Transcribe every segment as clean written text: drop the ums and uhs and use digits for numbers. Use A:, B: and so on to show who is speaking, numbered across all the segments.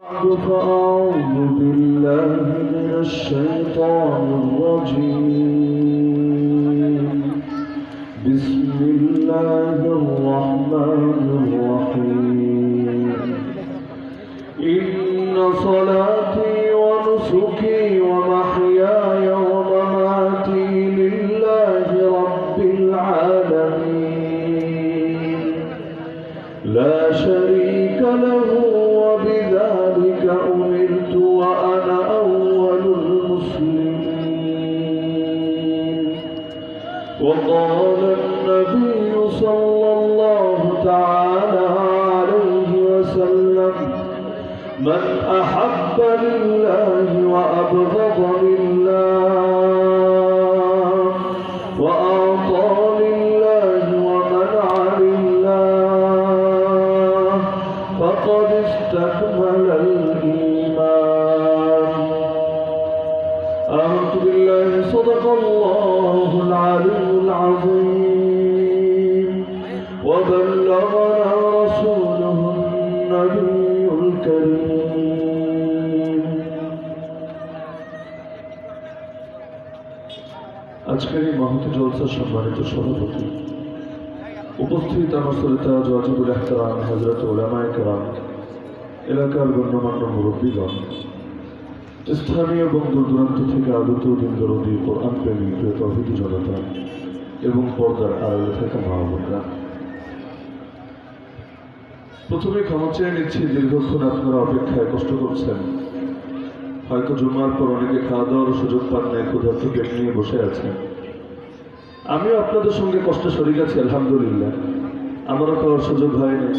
A: فأعوذ بالله من الشيطان الرجيم بسم الله الرحمن الرحيم إن صلاتي ونسكي ومحياي ومماتي لله رب العالمين لا شريك له وبذلك أمرت وأنا أول المسلمين وقال النبي صلى الله تعالى عليه وسلم من أحب لله وأبغض لله وأعطى لله ومنع لله فقد استكمل الإيمان. آمنت بالله صدق الله العلي العظيم وبلغنا رسوله النبي الكريم. আজকের এই মহৎ জলসার সম্মানিত সভাপতি, উপস্থিত আমার শ্রোতা ওয়াজিবুল ইহতারাম হযরত উলামায়ে কেরাম, এলাকার গণ্যমান্য মুরব্বীগণ, স্থানীয় এবং দূর দূরান্ত থেকে আগত দিন দরদি কোরআন প্রেমী প্রিয় তৌহিদি জনতা এবং পর্দার আড়ালে থাকা মা বোনেরা, প্রথমে ক্ষমা চেয়ে নিচ্ছি দীর্ঘক্ষণ আপনারা অপেক্ষায় কষ্ট করছেন। হয়তো জুমার পর অনেকে খাওয়া দাওয়ার সুযোগ পান নাই, ক্ষুধার্ত পেট নিয়ে বসে আছেন। আমিও আপনাদের সঙ্গে কষ্টে শরীর আছি, আলহামদুলিল্লাহ। আমারও খাওয়ার সুযোগ হয়নি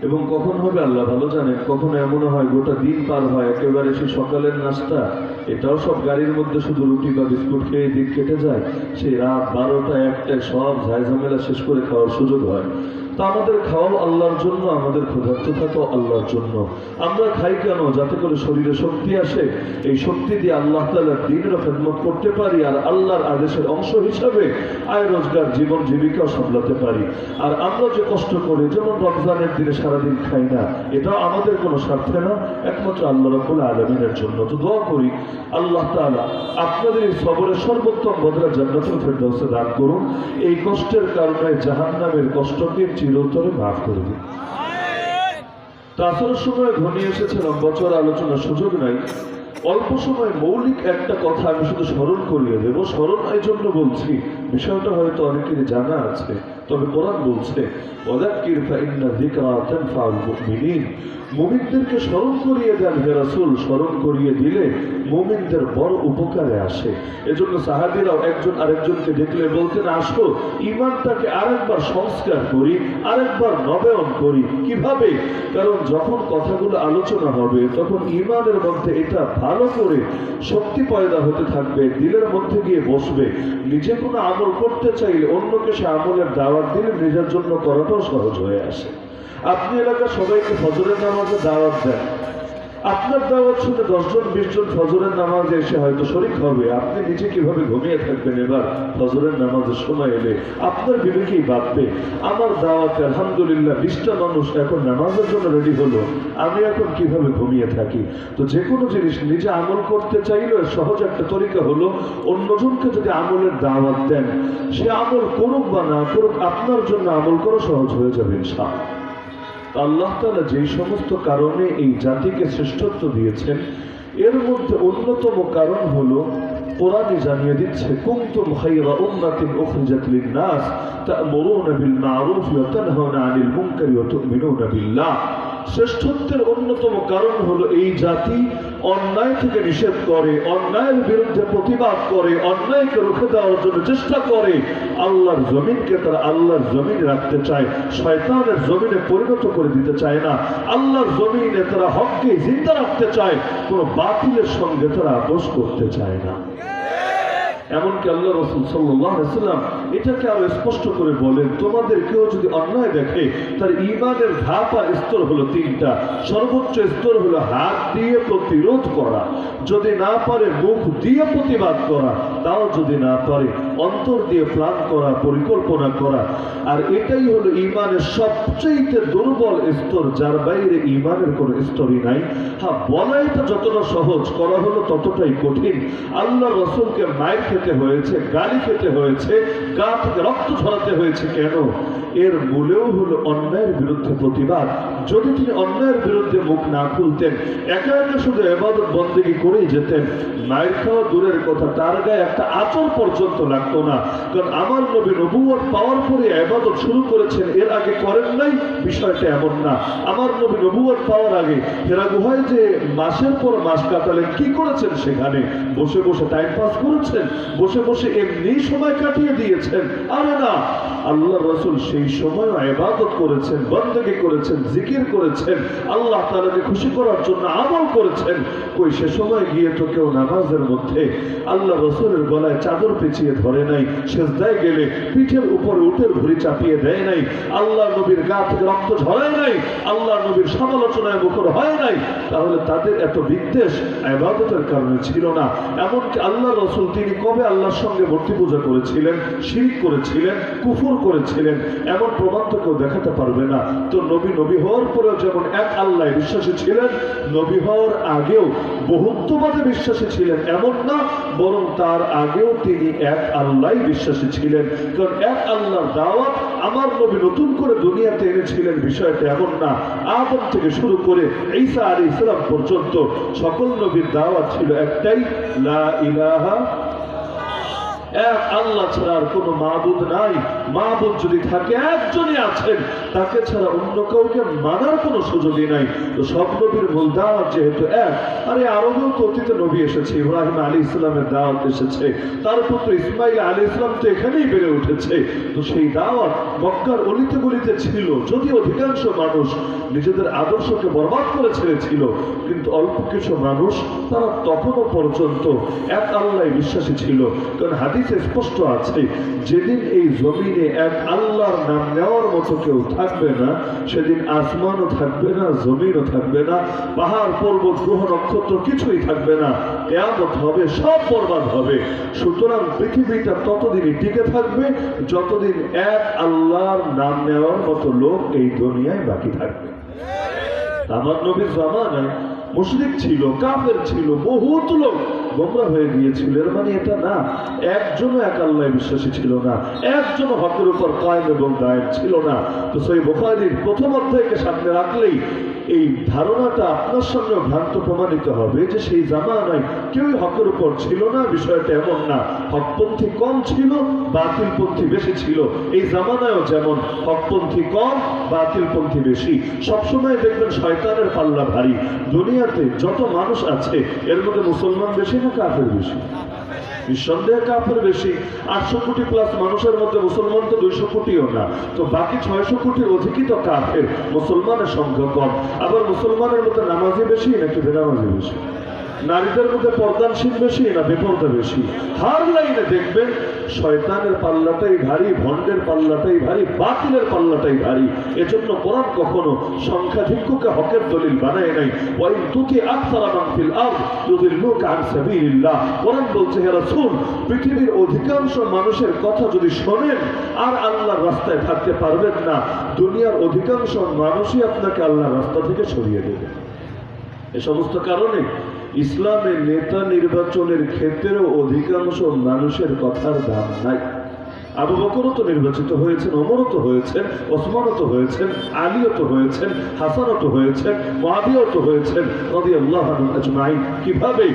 A: এবং কখন হবে আল্লাহ ভালো জানেন। কখনো এমনও হয় গোটা দিন পার হয়, একেবারে সেই সকালের নাস্তা এটাও সব গাড়ির মধ্যে শুধু রুটি বা বিস্কুট খেয়ে দিন কেটে যায়। সেই রাত 12টা 1টায় সব ঝামেলা শেষ করে খাওয়ার সুযোগ হয়। তা আমাদের খাওয়াও আল্লাহর জন্য, আমাদের ক্ষুধার্ত থাকাও আল্লাহর জন্য। আমরা খাই কেন? যাতে করে শরীরে শক্তি আসে, এই শক্তি দিয়ে আল্লাহ তাআলার দ্বীনের খেদমত করতে পারি আর আল্লাহর আদেশের অংশ হিসাবে আয় রোজগার জীবন জীবিকাও সামলাতে পারি। আর আমরা যে কষ্ট করি, যেমন রমজানের দিনে সারাদিন খাই না, এটাও আমাদের কোনো স্বার্থে না, একমাত্র আল্লাহ রাব্বুল আলামিনের জন্য। তো দোয়া করি আল্লাহ তাআলা আপনাদের এই সবরের সর্বোত্তম বদলা জান্নাতুল ফেরদাউসে দান করুন। এই কষ্টের কারণে জাহান্নামের কষ্টকে চিরতরে মাফ করে দিন। তাছাড়া সময় ঘনিয়ে এসেছে, লম্বা চড়া আলোচনার সুযোগ নাই। অল্প সময় মৌলিক একটা কথা আমি শুধু স্মরণ করিয়ে দেব। স্মরণ এই জন্য বলছি, বিষয়টা হয়তো অনেকেরই জানা আছে, তবে কোরআন বলছে ওয়াযাক্কির ফাইন্না যিকরা তানফাউল মুমিনিন, মুমিনদেরকে স্মরণ করিয়ে দেন হে রাসূল, স্মরণ করিয়ে দিলে মুমিনদের বড় উপকারে আসে। এজন্য সাহাবীরাও একজন আরেকজনকে দেখলে বলতেন, আসো ঈমানটাকে আরেকবার সংস্কার করি, আরেকবার নবায়ন করি। কিভাবে? কারণ যখন কথাগুলো আলোচনা হবে তখন ঈমানের মধ্যে এটা ভালো করে শক্তি পয়দা হতে থাকবে, দিলের মধ্যে গিয়ে বসবে। নিজে কোনো আমল করতে চাইলে অন্যকে সে আমলের দাওয়াত দিলে নিজের জন্য করাটাও সহজ হয়ে আসে। আপনি এলাকার সবাইকে ফজরের নামাজে দাওয়াত দেন, আপনার দাওয়াত শুনে 10 জন 20 জন ফজরের নামাজে এসে হয়তো শরীক হবে। আপনি নিজে কিভাবে ঘুমিয়ে থাকবেন এবার ফজরের নামাজের সময় এলে? আপনার বিবেকেই ভাববে, আমার দাওয়াতে আলহামদুলিল্লাহ 20টা মানুষ এখন নামাজের জন্য রেডি হলো, আমি এখন কিভাবে ঘুমিয়ে থাকি? তো যে কোনো জিনিস নিজে আমল করতে চাইলে সহজ একটা তরিকা হলো, অন্যজনকে যদি আমলের দাওয়াত দেন, সে আমল করুক বা না করুক, আপনার জন্য আমল করা সহজ হয়ে যাবে ইনশাআল্লাহ। আল্লাহ তাআলা যেই সমস্ত কারণে এই জাতিকে শ্রেষ্ঠত্ব দিয়েছেন, এর মধ্যে অন্যতম কারণ হলো কোরআনে জানিয়ে দিচ্ছে কুনতুম খায়রা উম্মাতিন উখরিজাত লিন-নাস তা'মুরুনা বিল মা'রুফ ওয়া তানহাউনা আনিল মুনকারি ওয়া তু'মিনুনা বিল্লাহ। শ্রেষ্ঠত্বের অন্যতম কারণ হলো এই জাতি অন্যায় থেকে নিষেধ করে, অন্যায়ের বিরুদ্ধে প্রতিবাদ করে, অন্যায়কে রুখে দেওয়ার জন্য চেষ্টা করে। আল্লাহর জমিনকে তারা আল্লাহর জমিন রাখতে চায়, শয়তানের জমিনে পরিণত করে দিতে চায় না। আল্লাহর জমিনে তারা হককে জিন্দা রাখতে চায়, কোনো বাতিলের সঙ্গে তারা আপোষ করতে চায় না। এমনকি আল্লাহ রাসূল সাল্লাল্লাহু আলাইহি ওয়াসাল্লাম এটাকে আরো স্পষ্ট করে বলেন, তোমাদের কেউ যদি অন্যায় দেখে তার ঈমানের ধাপ আর স্তর হলো 3টা। সর্বোচ্চ স্তর হলো হাত দিয়ে প্রতিরোধ করা, যদি না পারে মুখ দিয়ে প্রতিবাদ করা, তাও যদি না পারে অন্তর দিয়ে প্ল্যান করা, পরিকল্পনা করা। আর এটাই হলো ঈমানের সবচেয়ে দুর্বল স্তর, যার বাইরে ঈমানের কোনো স্তরই নাই। হ্যাঁ, বলাই তো যতটা সহজ, করা হলো ততটাই কঠিন। আল্লাহ রাসূলকে মায়ের খেতে হয়েছে, গালি খেতে হয়েছে, গা থেকে রক্ত ঝরাতে হয়েছে। কেন? এর মূলেও হলো অন্যায়ের বিরুদ্ধে প্রতিবাদ। যদি তিনি অন্যায়ের বিরুদ্ধে মুখ না খুলতেন, একা একা শুধু ইবাদত বন্দেগী করেই যেতেন, মায়ের খাওয়া দূরের কথা, তার গায়ে একটা আঁচড় পর্যন্ত লাগতো না। কারণ আমার নবী নবুয়ত পাওয়ার পরে ইবাদত শুরু করেছেন, এর আগে করেন নাই, বিষয়টা এমন না। আমার নবী নবুয়ত পাওয়ার আগে হেরা গুহায় যে মাসের পর মাস কাটালেন, কি করেছেন? সেখানে বসে বসে টাইম পাস করেছেন, বসে বসে এমনি সময় কাটিয়ে দিয়েছেন? আরে না, আল্লাহ রাসূল সেই সময় ইবাদত করেছেন, বন্দেগী করেছেন, জিকির করেছেন, আল্লাহ তাআলাকে খুশি করার জন্য আমল করেছেন। কই সে সময় গিয়ে তো কেউ নামাজের মধ্যে আল্লাহ রাসূলের গলায় চাদর পেঁচিয়ে ধরে নাই, সিজদায় গেলে পিঠের উপরে উটের ভুঁড়ি চাপিয়ে দেয় নাই, আল্লাহ নবীর গা থেকে রক্ত ঝরায় নাই, আল্লাহ নবীর সমালোচনায় মুখর হয় নাই। তাহলে তাদের এত বিদ্বেষ ইবাদতের কারণে ছিল না। এমনকি আল্লাহ রাসূল তিনি কবে আল্লাহর সঙ্গে মূর্তি পূজা করেছিলেন, শিরক করেছিলেন, কুফর করেছিলেন, এমন প্রমাণ তো কেউ দেখাতে পারবে না। তো নবী হওয়ার পরেও যেমন এক আল্লাহ বিশ্বাসী ছিলেন, নবী হওয়ার আগেও বহুত্ববাদে বিশ্বাসী ছিলেন এমন না, বরং তার আগেও তিনি এক আল্লাহ বিশ্বাসী ছিলেন। কারণ এক আল্লাহর দাওয়াত আমার নবী নতুন করে দুনিয়াতে এনেছিলেন, বিষয়টা এমন না। আদম থেকে শুরু করে ঈসা আলাইহিস সালাম পর্যন্ত সকল নবীর দাওয়াত ছিল একটাই, লা ইলাহা, এক আল্লাহ ছাড়া আর কোনো মাবুদ নাই। মাবুদ যদি থাকে একজনই আছেন, তাকে ছাড়া অন্য কাউকে মানার কোনো সুযোগই নাই। তো সব নবীর মূল দাওয়াত যেহেতু এক, আরে আরবেও তো অতীতে নবী এসেছে, ইব্রাহিম আলাইহিস সালামের দাওয়াত এসেছে, তার পুত্র ইসমাইল আলাইহিস সালাম তো এখানেই বেড়ে উঠেছে। তো সেই দাওয়াত মক্কার অলিতে গলিতে ছিল, যদি অধিকাংশ মানুষ নিজেদের আদর্শকে বরবাদ করে ছেড়েছিল, কিন্তু অল্প কিছু মানুষ তারা তখনও পর্যন্ত এক আল্লাহ বিশ্বাসী ছিল। কারণ হাদিসে স্পষ্ট আছে, যেদিন এই জমিনে এক আল্লাহর নাম নেওয়ার মতো কেউ থাকবে না, সেদিন আসমানও থাকবে না, জমিনও থাকবে না, পাহাড় পর্বত গ্রহ নক্ষত্র কিছুই থাকবে না, কিয়ামত হবে, সব বরবাদ হবে। সুতরাং পৃথিবীটা ততদিনই টিকে থাকবে যতদিন এক আল্লাহর নাম নেওয়ার মতো লোক এই দুনিয়ায় বাকি থাকবে। আমার নবীর জামানায় মুশরিক ছিল, কাফের ছিল, বহুত লোক গোমরাহ হয়ে গিয়েছিল। এর মানে এটা না একজনও এক আল্লাহ বিশ্বাসী ছিল না, একজনও হকের উপর কায়েম এবং দায়েম ছিল না। তো সহিহ বুখারীর প্রথম অধ্যায়কে সামনে রাখলেই এই ধারণাটা আপনার সামনে ভ্রান্ত প্রমাণিত হবে যে সেই জামানায় কেউই হকের উপর ছিল না। বিষয়টা এমন না, হকপন্থী কম ছিল, বাতিলপন্থী বেশি ছিল। এই জামানায়ও যেমন হকপন্থী কম, বাতিলপন্থী বেশি। সবসময় দেখবেন শয়তানের পাল্লা ভারী। দুনিয়াতে যত মানুষ আছে এর মধ্যে মুসলমান বেশি না কাফের বেশি? নিঃসন্দেহে কাফের বেশি। 800 কোটি প্লাস মানুষের মধ্যে মুসলমান তো 200 কোটিও না, তো বাকি 600 কোটির অধিকই তো কাফের, মুসলমানের সংখ্যা কম। আবার মুসলমানের মধ্যে নামাজি বেশি নাকি বেনামাজি বেশি? নারীদের মধ্যে পর্দানশীল বেশি না বেপর্দা বেশি? হার লাইনে দেখবেন শয়তানের পাল্লাটাই ভারী, ভণ্ডের পাল্লাটাই ভারী, বাতিলের পাল্লাটাই ভারী। এজন্য কোরআন কখনো সংখ্যাধিক্যকে হকের দলিল বানায় নাই। ওয়াইন তুতি আকসারা মান ফিল আরদ ইউদিল্লুকা আন সাবিলিল্লাহ। কোরআন বলছে, হে রাসূল, পৃথিবীর অধিকাংশ মানুষের কথা যদি শোনেন আর আল্লাহর রাস্তায় থাকতে পারবেন না, দুনিয়ার অধিকাংশ মানুষই আপনাকে আল্লাহর রাস্তা থেকে সরিয়ে দেবে। এ সমস্ত কারণে ইসলামের নেতা নির্বাচনের ক্ষেত্রেও অধিকাংশ মানুষের কথার দাম নাই। আবু বকরও তো নির্বাচিত হয়েছেন, ওমরও তো হয়েছেন, ওসমানও তো হয়েছেন, আলীও তো হয়েছেন, হাসানও তো হয়েছেন, মুআবিয়াও তো হয়েছেন রাদিয়াল্লাহু আনহুম আজমাইন। কিভাবে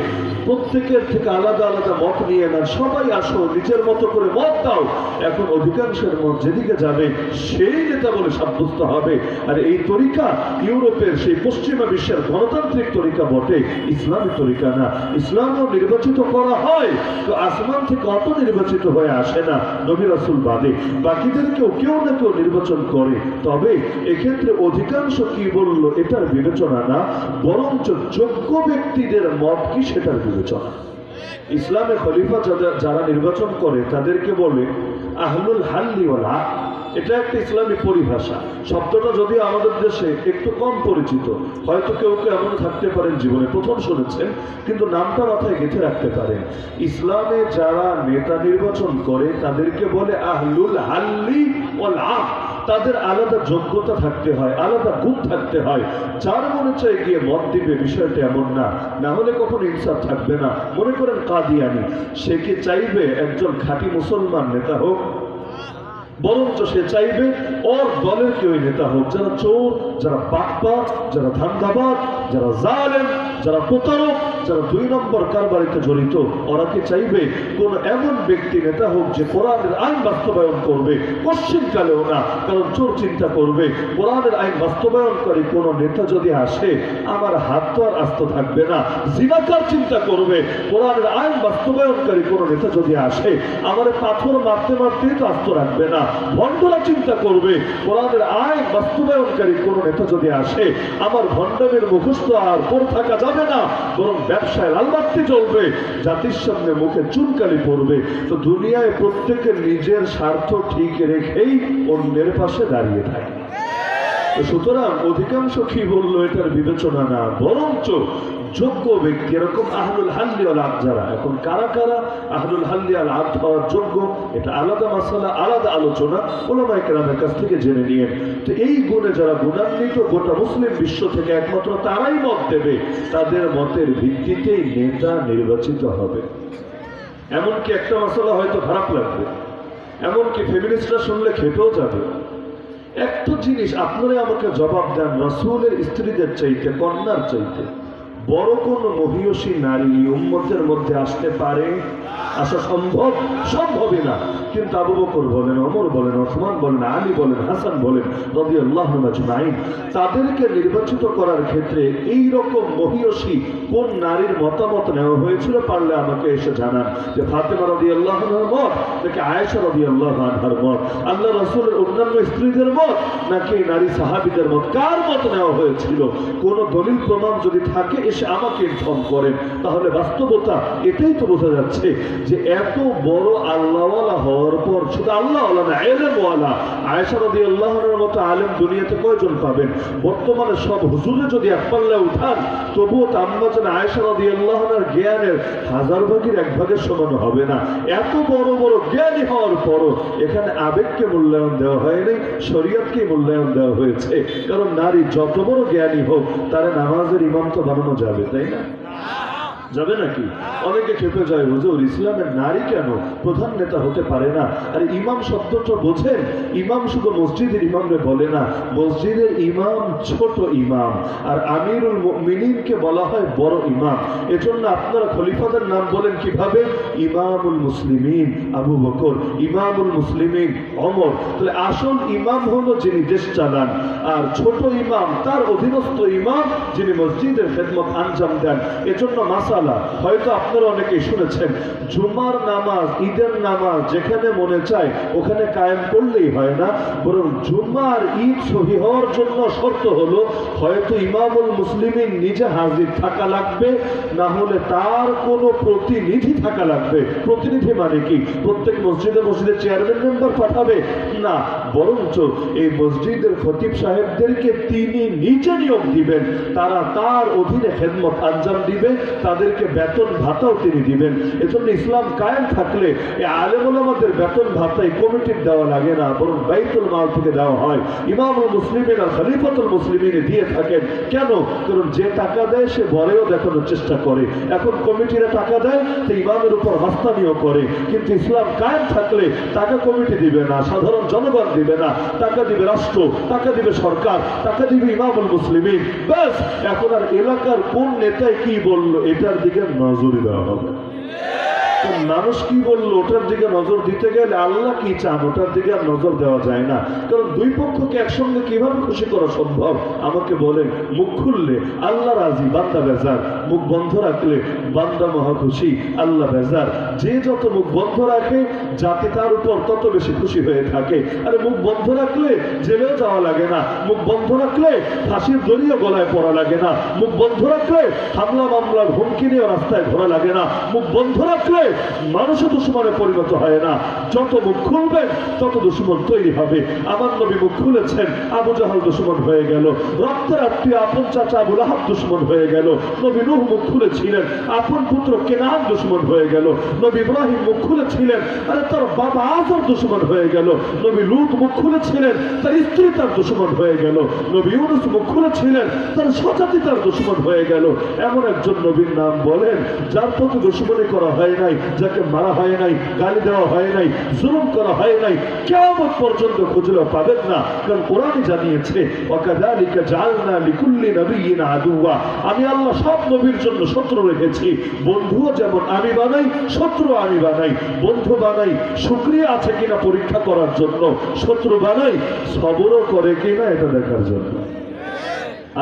A: প্রত্যেকের থেকে আলাদা আলাদা মত নিয়ে নেন, সবাই আসো নিজের মতো করে মত দাও। এখন অধিকাংশের মত যেদিকে যাবে সেই নেতা বলে সাব্যস্ত হবে। আর এই তরিকা ইউরোপের সেই পশ্চিমা বিশ্বের গণতান্ত্রিক তরিকা বটে, ইসলামী তরিকা না। ইসলামও নির্বাচিত করা হয়, তো আসমান থেকে অত নির্বাচিত হয়ে আসে না, নবী রাসূল বাদে বাকিদেরকেও কেউ না কেউ নির্বাচন করে। তবে এক্ষেত্রে অধিকাংশ কি বললো এটার বিবেচনা না, বরঞ্চ যোগ্য ব্যক্তিদের মত কি সেটার বিবেচনা। ইসলামে খলিফা যারা নির্বাচন করে তাদেরকে বলে আহলুল হাল্লি ওয়াল আকদ। এটা একটা ইসলামী পরিভাষা। শব্দটা যদি আমাদের দেশে একটু কম পরিচিত, হয়তো কেউ কেউ এমন থাকতে পারেন জীবনে প্রথম শুনেছেন, কিন্তু নামটা মাথায় গেঁথে রাখতে পারেন। ইসলামে যারা নেতা নির্বাচন করে তাদেরকে বলে আহলুল হাল্লি ওয়াল আকদ। তাদের আলাদা যোগ্যতা থাকতে হয়, আলাদা গুণ থাকতে হয়। যার মনে চায় গিয়ে মত দিবে, বিষয়টা এমন না, না হলে কখনো ইনসাফ থাকবে না। মনে করেন কাদিয়ানি, সে কি চাইবে একজন খাঁটি মুসলমান নেতা হোক? বরঞ্চ সে চাইবে ওর দলের কেউ নেতা হোক যারা চোর, যারা বাটপার, যারা ধান্দাবাজ, যারা জালেম, যারা প্রতারক, যারা 2 নম্বর কারবারিতে জড়িত। ওরা কি চাইবে কোন এমন ব্যক্তি নেতা হোক যে কোরআনের আইন বাস্তবায়ন করবে? পশ্চিমকালেও না, কারণ চোর চিন্তা করবে কোরআনের আইন বাস্তবায়নকারী কোন নেতা যদি আসে আমার হাত তো আর আস্ত থাকবে না। জিনাকার চিন্তা করবে কোরআনের আইন বাস্তবায়নকারী কোন নেতা যদি আসে আমার পাথর মারতে মারতেই তো আস্ত রাখবে না। ভণ্ডরা চিন্তা করবে কোরআনের আইন বাস্তবায়নকারী কোন নেতা যদি আসে আমার ভণ্ডামের মুখস্থ আর পড়ে থাকা যাবে না, বরং ব্যবসায় লালবাতি জ্বলবে, জাতির সামনে মুখে চুনকালি পড়বে। তো দুনিয়ায় প্রত্যেকের নিজের স্বার্থ ঠিক রেখেই অন্যের পাশে দাঁড়িয়ে থাকে। সুতরাং অধিকাংশ কি বললো এটার বিবেচনা না, বরঞ্চ যোগ্য ব্যক্তি এরকম আহলুল হাল্লি ওয়াল আকদ যারা, এখন কারা কারা আহলুল হাল্লি ওয়াল আকদ হওয়ার যোগ্য এটা আলাদা মাসালা, আলাদা আলোচনা, উলামায়ে কেরামের কাছ থেকে জেনে নিয়ে। তো এই গুণে যারা গুণান্বিত গোটা মুসলিম বিশ্ব থেকে একমাত্র তারাই মত দেবে, তাদের মতের ভিত্তিতেই নেতা নির্বাচিত হবে। এমনকি একটা মাসালা হয়তো খারাপ লাগবে, এমনকি ফেমিনিস্টরা শুনলে খেতেও যাবে। একটা জিনিস আপনারা আমাকে জবাব দেন, রাসূলের স্ত্রীদের চাইতে, কন্যার চাইতে বড় কোন মহিয়সী নারী উম্মতের মধ্যে আসতে পারে? আসা সম্ভব? সম্ভবই না। কিন্তু আবু বকর বলেন, ওমর বলেন, ওসমান বলেন, আলী বলেন, হাসান বলেন রাদিয়াল্লাহু আজমাইন, তাদেরকে নির্বাচিত করার ক্ষেত্রে এই রকম মহিয়সী কোন নারীর মতামত নেওয়া হয়েছিল পারলে আমাকে এসে জানান। যে ফাতেমা রাদিয়াল্লাহু আনহার মত, নাকি আয়েশা রাদিয়াল্লাহু আনহার মত, আল্লাহ রাসূলের অন্যান্য স্ত্রীদের মত, নাকি নারী সাহাবীদের মত, কার মত নেওয়া হয়েছিল? কোন দলিল প্রমাণ যদি থাকে এসে আমাকে ইনফর্ম করেন। তাহলে বাস্তবতা এটাই তো বোঝা যাচ্ছে যে এত বড় আল্লাহওয়ালা হওয়ার পর শুধু আল্লাহওয়ালা না, ইলমওয়ালা আয়েশা রাদিয়াল্লাহু আনহার মতো আলেম দুনিয়াতে কয়জন পাবেন? বর্তমানে সব হুজুরে যদি এক পাল্লায় উঠান তবুও আম্মাজান আয়েশা রাদিয়াল্লাহু আনহার জ্ঞানের 1000 ভাগের 1 ভাগের সমান হবে না। এত বড় বড় জ্ঞানী হওয়ার পরও এখানে আবেগকে মূল্যায়ন দেওয়া হয়নি, শরীয়তকে মূল্যায়ন দেওয়া হয়েছে। কারণ নারী যত বড় জ্ঞানী হোক তারা নামাজের ইমাম তো বানানো যাবে, তাই না? যাবে নাকি? অনেকে খেপে যায়, হুজুর ইসলামের নারী কেন প্রধান নেতা হতে পারে না? আর ইমাম শব্দটা বোঝেন, ইমাম শুধু মসজিদের ইমামরে বলে না, মসজিদের ইমাম ছোট ইমাম, আর আমিরুল মুমিনিনকে বলা হয় বড় ইমাম। এজন্য আপনারা খলিফাদের নাম বলেন কিভাবে? ইমামুল মুসলিমিন আবু বকর, ইমামুল মুসলিমিন ওমর। তাহলে আসল ইমাম হলো যিনি দেশ চালান, আর ছোট ইমাম তার অধীনস্থ ইমাম যিনি মসজিদের খেদমত আঞ্জাম দেন। এজন্য মাসালা হয়তো আপনারা অনেকেই শুনেছেন, জুমার নামাজ, ঈদের নামাজ যেখানে মনে চায় ওখানে কায়েম করলেই হয় না, বরং জুমার ঈদ সহি হওয়ার জন্য শর্ত হলো হয়তো ইমামুল মুসলিমিন নিজে হাজির থাকা লাগবে, না হলে তার কোনো প্রতিনিধি থাকা লাগবে। প্রতিনিধি মানে কি প্রত্যেক মসজিদে মসজিদে চেয়ারম্যান মেম্বার পাঠাবে না, বরঞ্চ এই মসজিদের খতিব সাহেবদেরকে তিনি নিজে নিয়োগ দিবেন, তারা তার অধীনে খেদমত আঞ্জাম দিবে, তাদেরকে বেতন ভাতাও তিনি দিবেন। এজন্য ইসলাম কায়েম থাকলে এই আলেম ওলামাদের বেতন ভাতাই কমিটির দেওয়া লাগে না, বরং বাইতুল মাল থেকে দেওয়া হয়। ইমামুল মুসলিমিন আর খলিফাতুল মুসলিমিন দিয়ে থাকেন। কেন? কারণ যে টাকা দেয় সে বড়েও দেখানোর চেষ্টা করে। এখন কমিটিরা টাকা দেয় তো ইমামের উপর মাস্তানিও করে, কিন্তু ইসলাম কায়েম থাকলে টাকা কমিটি দিবে না, সাধারণ জনগণ দিবে না, টাকা দিবে রাষ্ট্র, টাকা দিবে সরকার, টাকা দিবে ইমামুল মুসলিমিন। ব্যাস, এখন আর এলাকার কোন নেতায় কি বললো এটার দিকে নজরই দেওয়া হবে। মানুষ কি বললো ওটার দিকে নজর দিতে গেলে আল্লাহ কি চান ওটার দিকে আর নজর দেওয়া যায় না। কারণ দুই পক্ষকে একসঙ্গে কিভাবে খুশি করা সম্ভব? আমাকে বলেন, মুখ খুললে আল্লাহ রাজি, বান্দা বেজার, মুখ বন্ধ রাখলে বান্দা মহা খুশি, আল্লাহ বেজার। যে যত মুখ বন্ধ রাখে জাতি তার উপর তত বেশি খুশি হয়ে থাকে। আরে মুখ বন্ধ রাখলে জেলেও যাওয়া লাগে না, মুখ বন্ধ রাখলে ফাঁসির দড়িও গলায় পড়া লাগে না, মুখ বন্ধ রাখলে হামলা মামলার হুমকি নিয়ে রাস্তায় ঘোরা লাগে না, মুখ বন্ধ রাখলে মানুষও দুশ্মনে পরিণত হয় না। যত মুখ খুলবেন তত দুশ্মন তৈরি হবে। আমার নবী মুখ খুলেছেন, আবু জাহল দুশ্মন হয়ে গেল, রক্তের আত্মীয় আপন চাচা আবু লাহাব দুশ্মন হয়ে গেল। নবী নূহ মুখ খুলেছিলেন, আপন পুত্র কেনান দুশ্মন হয়ে গেল। নবী ইব্রাহিম মুখ খুলেছিলেন, আরে তার বাবা আজর দুশ্মন হয়ে গেল। নবী লূত মুখ খুলেছিলেন, তার স্ত্রী তার দুশ্মন হয়ে গেল। নবী ইউনূস মুখ খুলেছিলেন, তার স্বজাতি তার দুশ্মন হয়ে গেল। এমন একজন নবীর নাম বলেন যার প্রতি দুশ্মনী করা হয় নাই, যাকে মারা হয় নাই, গালি দেওয়া হয় নাই, জুলুম করা হয় নাই, কিয়ামত পর্যন্ত খুঁজলেও পাবেন না। কারণ কোরআন জানিয়েছে, ওয়াকাযালিকা জাআলনা লিকুল্লি নাবিয়্যিন আদুওয়া, আমি আল্লাহ সব নবীর জন্য শত্রু রেখেছি। বন্ধুও যেমন আমি বানাই, শত্রু আমি বানাই। বন্ধু বানাই শুকরিয়া আছে কিনা পরীক্ষা করার জন্য, শত্রু বানাই সবরও করে কিনা এটা দেখার জন্য।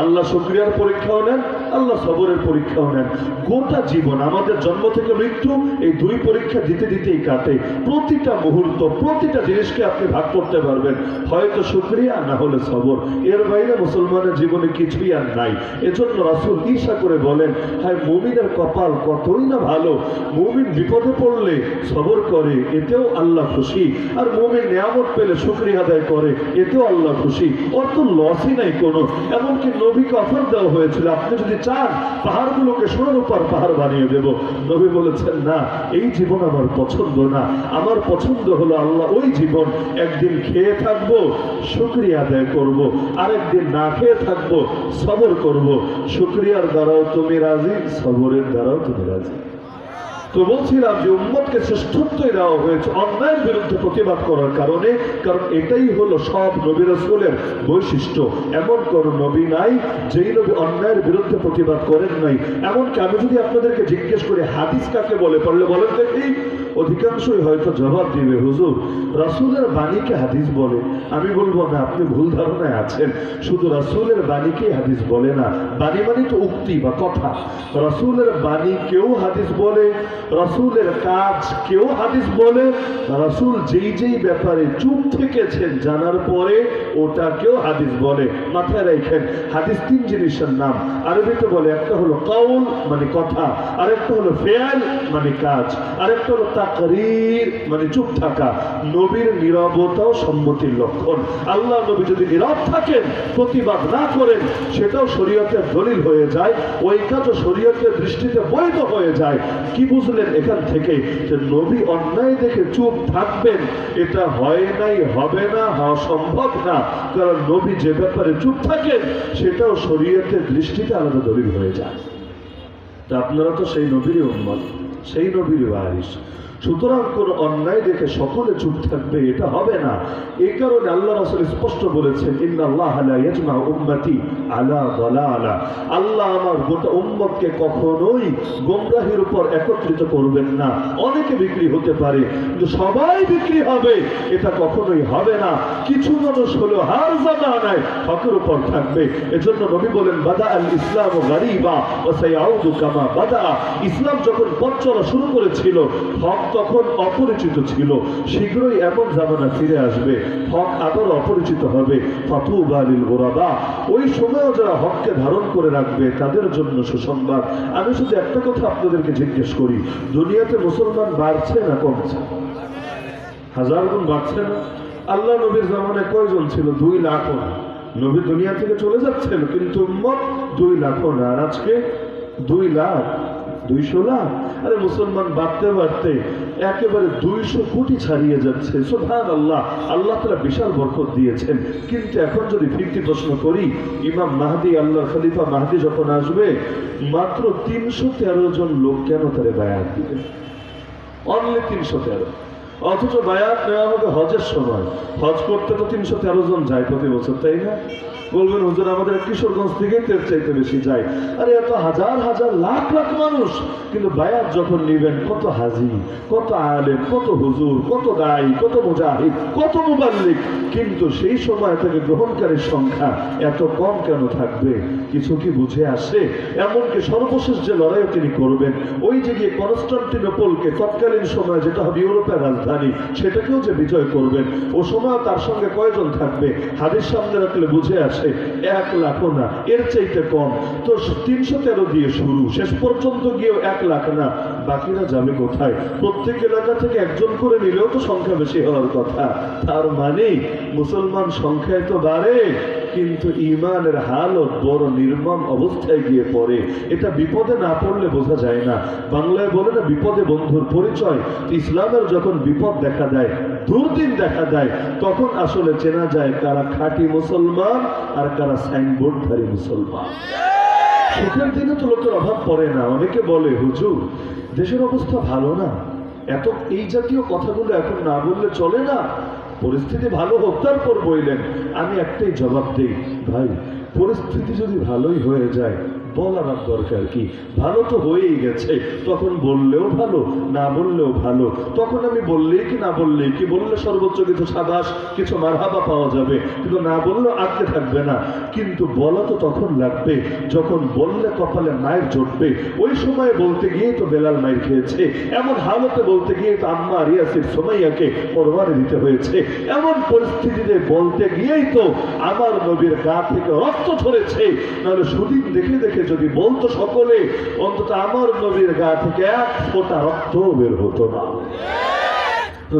A: আল্লাহ শুকরিয়ার পরীক্ষাও নেন, আল্লাহ সবরের পরীক্ষাও নেন। গোটা জীবন আমাদের জন্ম থেকে মৃত্যু এই দুই পরীক্ষা দিতে দিতেই কাটে। প্রতিটা মুহূর্ত, প্রতিটা জিনিসকে আপনি ভাগ করতে পারবেন, হয়তো শুকরিয়া না হলে সবর। এর বাইরে মুসলমানের জীবনে কিছুই আর নাই। এজন্য রাসূল ঈর্ষা করে বলেন, হায় মুমিনের কপাল কতই না ভালো, মুমিন বিপদে পড়লে সবর করে, এতেও আল্লাহ খুশি। আর মুমিন নিয়ামত পেলে শুকরিয়া আদায় করে, এতেও আল্লাহ খুশি। ওর তো লসই নাই কোনো। এমনকি নবীকে অফার দেওয়া হয়েছিল, আপনি যদি চান পাহাড়গুলোকে সোনার উপর পাহাড় বানিয়ে দেব। নবী বলেছেন, না, এই জীবন আমার পছন্দ না। আমার পছন্দ হলো আল্লাহ ওই জীবন, একদিন খেয়ে থাকবো শুকরিয়া আদায় করব, আরেকদিন না খেয়ে থাকবো সবর করব। শুকরিয়ার দ্বারাও তুমি রাজি, সবরের দ্বারাও তুমি রাজি। তো বলছিলাম যে উম্মতকে শ্রেষ্ঠত্বই দেওয়া হয়েছে অন্যায়ের বিরুদ্ধে প্রতিবাদ করার কারণে। কারণ এটাই হলো সব নবী রাসূলের বৈশিষ্ট্য। এমন কোন নবী নাই যেই নবী অন্যায়ের বিরুদ্ধে প্রতিবাদ করেন নাই। এমনকি আমি যদি আপনাদেরকে জিজ্ঞেস করি হাদিস কাকে বলে, পারলে বলেন দেখি, অধিকাংশই হয়তো জবাব দিবে, হুজুর রাসূলের বাণীকে হাদিস বলে। আমি বলবো না, আপনি ভুল ধারণায় আছেন। শুধু রাসূলের বাণীকে হাদিস বলে না। বাণী মানে তো উক্তি বা কথা। রাসূলের বাণী কেউ হাদিস বলে, রাসূলের কাজ কেউ হাদিস বলে। রাসূল যেই যেই ব্যাপারে চুপ থেকেছেন জানার পরে ওটাকেও হাদিস বলে। মাথায় রাখেন, হাদিস তিন জিনিসের নাম। আরবিতে বলে, একটা হলো কাউল মানে কথা, আরেকটা হলো ফেয়াল মানে কাজ, আরেকটা হলো তাকরীর মানে চুপ থাকা। নবীর নীরবতাও সম্মতির লক্ষণ। আল্লাহ নবী যদি নীরব থাকেন, প্রতিবাদ না করেন, সেটাও শরীয়তের দলিল হয়ে যায়, ওই কাজও শরীয়তের দৃষ্টিতে বৈধ হয়ে যায়। কি বুঝলেন এখান থেকে? যে নবী অন্যায় দেখে চুপ থাকবেন, এটা হয় নাই, হবে না, হওয়া সম্ভব না। কারণ নবী যে ব্যাপারে চুপ থাকেন সেটাও শরীয়তের দৃষ্টিতে আলাদা দলিল হয়ে যায়। তা আপনারা তো সেই নবীরই উম্মত, সেই নবীরই ওয়ারিস। সুতরাং কোন অন্যায় দেখে সকলে চুপ থাকবে এটা হবে না। এই কারণে আল্লাহ রাসূল স্পষ্ট বলেছেন, ইন্নাল্লাহা লা ইয়াজমা উম্মতি আলা দালালা, আল্লাহ আমার গোটা উম্মতকে কখনোই গোমরাহির উপর একত্রিত করবেন না। অনেকে বিক্রি হতে পারে, কিন্তু সবাই বিক্রি হবে এটা কখনোই হবে না। কিছু মানুষ হলো হার জামানায় হকের উপর থাকবে। এজন্য নবী বলেন, বাদা আল ইসলাম গারিবা ওয়া সায়াউদু কামা বাদা। ইসলাম যখন পথ চলা শুরু করেছিল, হক তখন অপরিচিত ছিল। শীঘ্রই এমন জামানা ফিরে আসবে, হক আবার অপরিচিত হবে। ফাতুবা লিল গুরাবা, ওই সময়ও যারা হককে ধারণ করে রাখবে তাদের জন্য সুসংবাদ। আমি শুধু একটা কথা আপনাদেরকে জিজ্ঞেস করি, দুনিয়াতে মুসলমান বাড়ছে না কমছে? হাজার গুণ বাড়ছে না? আল্লাহ নবীর জামানায় কয়জন ছিল? 2 লাখও না। নবী দুনিয়া থেকে চলে যাচ্ছেন, কিন্তু উম্মত 2 লাখও না। আর আজকে 2 লাখ, 200 লাখ। আরে মুসলমান বাড়তে বাড়তে একেবারে 200 কোটি ছাড়িয়ে যাচ্ছে। সুবহানাল্লাহ, আল্লাহ তাআলা বিশাল বরকত দিয়েছেন। কিন্তু এখন যদি ফিরতি প্রশ্ন করি, ইমাম মাহদি, আল্লাহর খলিফা মাহদি যখন আসবে, মাত্র 313 জন লোক কেন তারে বায়াত দিবে? অনলি 313। অথচ বায়াত নেওয়া হবে হজের সময়। হজ করতে তো 313 জন যায় প্রতি বছর, তাই না? বলবেন, হুজুর আমাদের কিশোরগঞ্জ থেকে এর চাইতে বেশি যায়। আরে এত হাজার হাজার লাখ লাখ মানুষ, কিন্তু বায়াত যখন নিবেন, কত হাজি, কত আলেম, কত হুজুর, কত দায়ী, কত মুজাহিদ, কত মুবাল্লিগ, কিন্তু সেই সময় থেকে গ্রহণকারীর সংখ্যা এত কম কেন থাকবে? কিছু কি বুঝে আসে? এমনকি সর্বশেষ যে লড়াইও তিনি করবেন, ওই যে গিয়ে কনস্টান্টিনোপলকে, তৎকালীন সময় যেটা হবে ইউরোপের রাজধানী, সেটাকেও যে বিজয় করবেন, ও সময় তার সঙ্গে কয়জন থাকবে? হাদিস সামনে রাখলে বুঝে আসে গেছে, 1 লাখও না, এর চাইতে কম। তো 313 দিয়ে শুরু, শেষ পর্যন্ত গিয়েও 1 লাখ না। বাকিরা যাবে কোথায়? প্রত্যেক এলাকা থেকে একজন করে নিলেও তো সংখ্যা বেশি হওয়ার কথা। তার মানে মুসলমান সংখ্যায় তো বাড়ে, কিন্তু ইমানের হালত বড় নির্মম অবস্থায় গিয়ে পড়ে। এটা বিপদে না পড়লে বোঝা যায় না। বাংলায় বলে না, বিপদে বন্ধুর পরিচয়। ইসলামের যখন বিপদ দেখা দেয়, দুর্দিন দেখা দেয়, তখন আসলে চেনা যায় কারা খাঁটি মুসলমান আর কারা সাইনবোর্ডধারী মুসলমান। সুখের দিনে তো লোকের অভাব পড়ে না। অনেকে বলে, হুজুর দেশের অবস্থা ভালো না, এত এই জাতীয় কথাগুলো এখন না বললে চলে না, পরিস্থিতি ভালো হোক তারপর বললেন। আমি একটাই জবাব দিই, ভাই পরিস্থিতি যদি ভালোই হয়ে যায় বলার আর দরকার কি? ভালো তো হয়েই গেছে, তখন বললেও ভালো, না বললেও ভালো। তখন আমি বললেই কি না বললেই কি, বললে সর্বোচ্চ কিছু সাবাস, কিছু মারহাবা পাওয়া যাবে, কিন্তু না বললেও আটকে থাকবে না। কিন্তু বলা তো তখন লাগবে যখন বললে কপালে মায়ের জুটবে। ওই সময় বলতে গিয়ে তো বেলাল মায়ের খেয়েছে, এমন হালতে বলতে গিয়ে তো আম্মা ইয়াসির সুমাইয়াকে কোরবানি দিতে হয়েছে, এমন পরিস্থিতিতে বলতে গিয়েই তো আমার নবীর গা থেকে রক্ত ঝরেছে। নাহলে সুদিন দেখে দেখে যদি বলতো সকলে, অন্তত আমার নবীর গা থেকে 1 ফোঁটা রক্ত বের হতো না।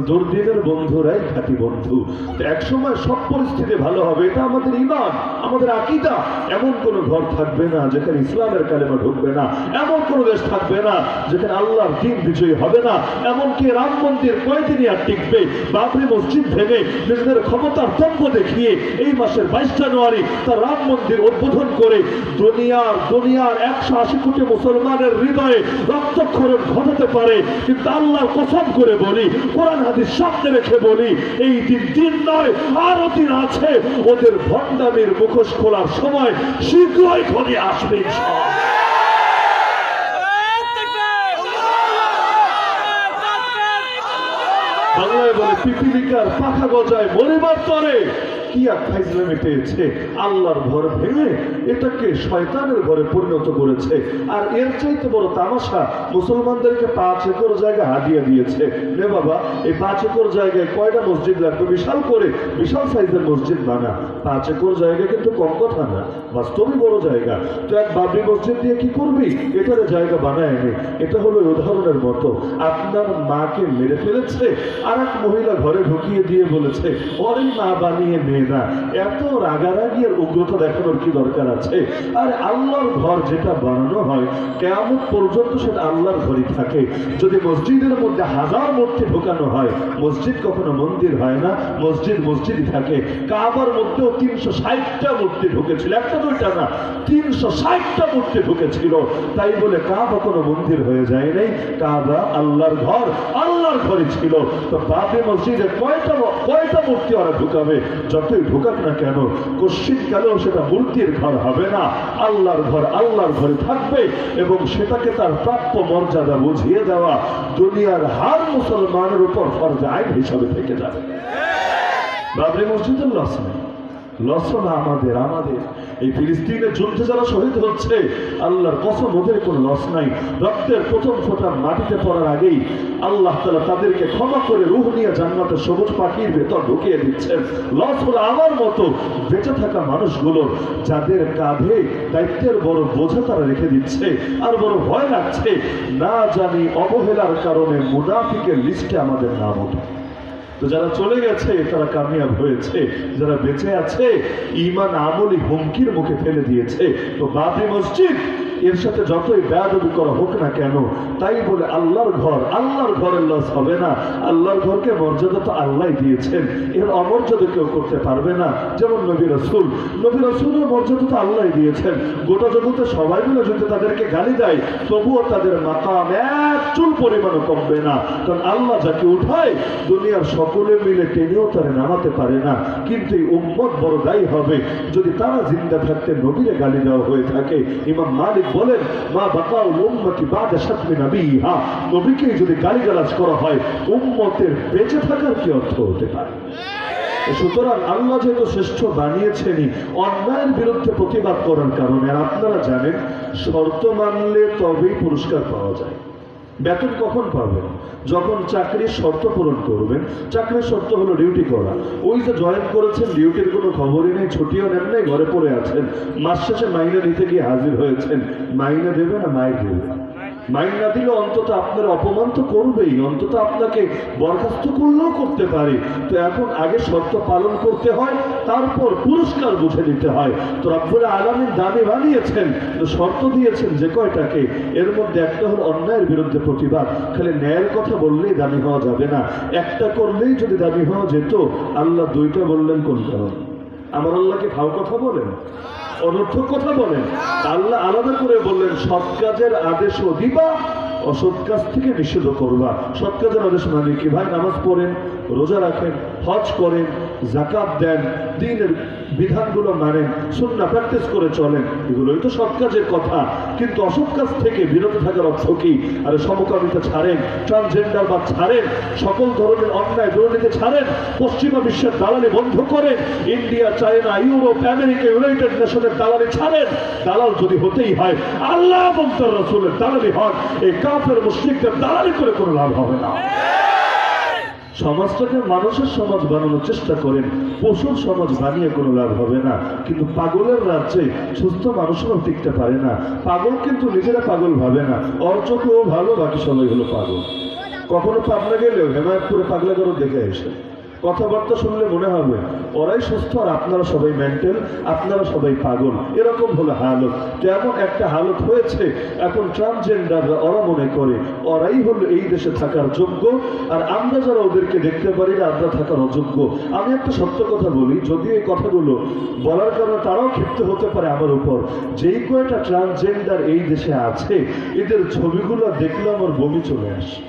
A: দুর্দিনের বন্ধুরাই খাঁটি বন্ধু। তো একসময় সব পরিস্থিতি ভালো হবে, এটা আমাদের ঈমান, আমাদের আকীদা। এমন কোন ঘর থাকবে না যেখানে ইসলামের কালেমা ঢুকবে না, এমন কোন দেশ থাকবে না যেখানে আল্লাহর দ্বীন বিজয়ী হবে না। এমনকি রাম মন্দির কয়দিনই আর টিকবে? বাবরি মসজিদ ভেঙে নিজেদের ক্ষমতার দম্ভ দেখিয়ে এই মাসের 22 জানুয়ারি তার রাম মন্দির উদ্বোধন করে দুনিয়ার 180 কোটি মুসলমানের হৃদয়ে রক্তক্ষরণ ঘটাতে পারে। কিন্তু আল্লাহর কসম করে বলি, কোরআন হাদিস সামনে রেখে বলি, এই দিন নয়, আরো দিন আছে। ওদের ভণ্ডামির মুখোশ খোলার সময় শীঘ্রই ঘনিয়ে আসবে। বাংলায় বলে, পিপিলিকার পাখা গজায় মরিবার তরে। কি এক ফাইজলামি পেয়েছে, আল্লাহর ঘর ভেঙে এটাকে শয়তানের ঘরে পরিণত করেছে। আর এর চাইতে বড় তামাশা, মুসলমানদেরকে 5 একর জায়গা হাদিয়া দিয়েছে। রে বাবা, এই 5 একর জায়গায় কয়টা মসজিদ লাগবে? বিশাল করে, বিশাল সাইজের মসজিদ বানা। 5 একর জায়গা কিন্তু কম কথা না, বাস্তবই বড় জায়গা। তো এক বাবরি মসজিদ দিয়ে কি করবি? এটার জায়গা বানায় নে। এটা হলো উদাহরণের মতো। আপনার মাকে মেরে ফেলেছে, আর এক মহিলা ঘরে ঢুকিয়ে দিয়ে বলেছে, ওরে মা বানিয়ে নে না। এত রাগারাগি আর উগ্রতা দেখানোর কি দরকার আছে? আর আল্লাহর ঘর যেটা বানানো হয় কিয়ামত পর্যন্ত সেটা আল্লাহর ঘরই থাকে। যদি মসজিদের মধ্যে 1000 মূর্তি ঢোকানো হয়, মসজিদ কখনো মন্দির হয় না, মসজিদ মসজিদই থাকে। কাবার মধ্যেও 360টা মূর্তি ঢুকেছিল, একটা দুইটা না, 360টা মূর্তি ঢুকেছিল। তাই বলে কাবা কোনো মন্দির হয়ে যায় নাই, কাবা আল্লাহর ঘর, আল্লাহর ঘরই ছিল। তো বাবরি মসজিদে কয়টা মূর্তি ওরা ঢুকাবে? যতই ঢুকাক না কেন, কশ্চিৎকালেও সেটা মূর্তির ঘর হবে না, আল্লাহর ঘর আল্লাহর ঘরে থাকবে। এবং সেটাকে তার প্রাপ্য মর্যাদা বুঝিয়ে দেওয়া দুনিয়ার হার মুসলমানের উপর ফরজ আইন হিসাবে থেকে যাবে। বাবরি মসজিদের লস নেই, লস না আমাদের। এই ফিলিস্তিনের যুদ্ধে যারা শহীদ হচ্ছে, আল্লাহর কসম ওদের কোনো লস নাই। রক্তের প্রথম ফোঁটা মাটিতে পড়ার আগেই আল্লাহ তাআলা তাদেরকে ক্ষমা করে রূহ নিয়ে জান্নাতের সবুজ পাখির ভেতর ঢুকিয়ে দিচ্ছেন। লস হলো আমার মতো বেঁচে থাকা মানুষগুলোর, যাদের কাঁধে দায়িত্বের বড় বোঝা তারা রেখে দিচ্ছে। আর বড় ভয় লাগছে, না জানি অবহেলার কারণে মুনাফিকের লিস্টে আমাদের নাম ওঠে। তো যারা চলে গেছে তারা কামিয়াব হয়েছে, যারা বেঁচে আছে ঈমান আমলি হুমকির মুখে ফেলে দিয়েছে। তো বাবরি মসজিদ এর সাথে যতই বেয়াদবি করা হোক না কেন, তাই বলে আল্লাহর ঘরের লস হবে না। আল্লাহর ঘরকে মর্যাদা তো আল্লাহ দিয়েছেন, এর অমর্যাদা কেউ করতে পারবে না। যেমন নবী রাসূলের মর্যাদা তো আল্লাহ দিয়েছেন। গোটা জগতে সবাই মিলে যদি তাদেরকে গালি দেয়, তবুও তাদের মাকাম 1 চুল পরিমাণও কমবে না। কারণ আল্লাহ যাকে উঠায় দুনিয়ার সকলে মিলে টেনেও তারা নামাতে পারে না। কিন্তু এই উম্মত বড় দায়ী হবে যদি তারা জিন্দা থাকতে নবীরে গালি দেওয়া হয়ে থাকে। ইমাম মালিক বলেন, মা বাকাউল উম্মতি বাদা শাতমি নবিহা, নবীকে যদি গালিগালাজ করা হয় উম্মতের বেঁচে থাকার কি অর্থ হতে পারে? সুতরাং আল্লাহ যেহেতু শ্রেষ্ঠ বানিয়েছেনই অন্যায়ের বিরুদ্ধে প্রতিবাদ করার কারণে। আর আপনারা জানেন, শর্ত মানলে তবেই পুরস্কার পাওয়া যায়। বেতন কখন পাবেন? যখন চাকরির শর্ত পূরণ করবেন। চাকরির শর্ত হলো ডিউটি করা। ওই যে জয়েন করেছেন, ডিউটির কোনো খবরই নেই, ছুটিও নেন নাই, ঘরে পড়ে আছেন, মাস শেষে মাইনে নিতে গিয়ে হাজির হয়েছেন, মাইনে দেবে না মাইক দেবে? মাইন না দিলে অন্তত আপনার অপমান তো করবেই, অন্তত আপনাকে বরখাস্ত করলেও করতে পারে। তো এখন আগে শর্ত পালন করতে হয়, তারপর পুরস্কার বুঝে নিতে হয়। তো রব্বুল আলামিন দামি বানিয়েছেন, তো শর্ত দিয়েছেন যে কয়টাকে, এর মধ্যে একটা হলো অন্যায়ের বিরুদ্ধে প্রতিবাদ। খালি ন্যায়ের কথা বললেই দামি হওয়া যাবে না, একটা করলেই যদি দামি হওয়া যেত, আল্লাহ দুইটা বললেন কোন কারণ? আমার আল্লাহকে ভাও কথা বলেন, অনর্থক কথা বলেন? আল্লাহ আলাদা করে বললেন সৎ কাজের আদেশও দিবা, অসৎ কাজ থেকে নিষেধ করবা। সৎ কাজের আদেশ মানে কি ভাই? নামাজ পড়েন, রোজা রাখেন, হজ করেন, যাকাত দেন, দ্বীনের বিধানগুলো মানেন, সুন্নাহ প্র্যাকটিস করে চলেন, এগুলোই তো সৎ কাজের কথা। কিন্তু অসৎ কাজ থেকে বিরত থাকার অর্থ কি? আরে সমকামিতা ছাড়েন, ট্রান্সজেন্ডার বা ছাড়েন, সকল ধরনের অন্যায় দুর্নীতি ছাড়েন, পশ্চিমা বিশ্বের দালালি বন্ধ করেন, India, China, Europe, America, United নেশনের দালালি ছাড়েন। দালাল যদি হতেই হয় আল্লাহ এবং তার রাসূলের দালালি হন, এই কাফের মুশরিকদের দালালি করে কোনো লাভ হবে না। সমাজটাকে মানুষের সমাজ বানানোর চেষ্টা করেন, পশুর সমাজ বানিয়ে কোনো লাভ হবে না। কিন্তু পাগলের রাজ্যে সুস্থ মানুষেরও টিকতে পারে না। পাগল কিন্তু নিজেরা পাগল ভাবে না, ওর চোখেও ভালো, বাকি সবাই হলো পাগল। কখনো পাবনা গেলেও হেমায়তপুরে পাগলাগারও দেখে এসে কথাবার্তা শুনলে মনে হবে ওরাই সুস্থ আর আপনারা সবাই মেন্টাল, আপনারা সবাই পাগল। এরকম হলো হালত। তেমন একটা হালত হয়েছে এখন ট্রান্সজেন্ডাররা, ওরা মনে করে ওরাই হলো এই দেশে থাকার যোগ্য, আর আমরা যারা ওদেরকে দেখতে পারি না আমরা থাকার অযোগ্য। আমি একটা সত্য কথা বলি, যদিও এই কথাগুলো বলার কারণে তারাও ক্ষিপ্ত হতে পারে আমার উপর। যেই কয়টা ট্রান্সজেন্ডার এই দেশে আছে, এদের ছবিগুলো দেখলে আমার বমি চলে আসে।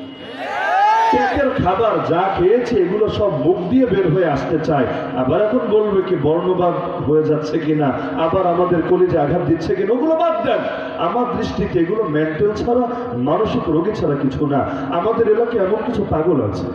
A: পেটের খাবার যা খেয়েছে এগুলো সব মুখ দিয়ে বের হয়ে আসতে চায়। আবার এখন বলবে কি বর্ণবাদ হয়ে যাচ্ছে কিনা, আবার আমাদের কলিজে আঘাত দিচ্ছে কিনা, ওগুলো বাদ দেন। আমার দৃষ্টিতে এগুলো মেন্টাল ছাড়া, মানসিক রোগী ছাড়া কিছু না। আমাদের এলাকায় এমন কিছু পাগল আছে,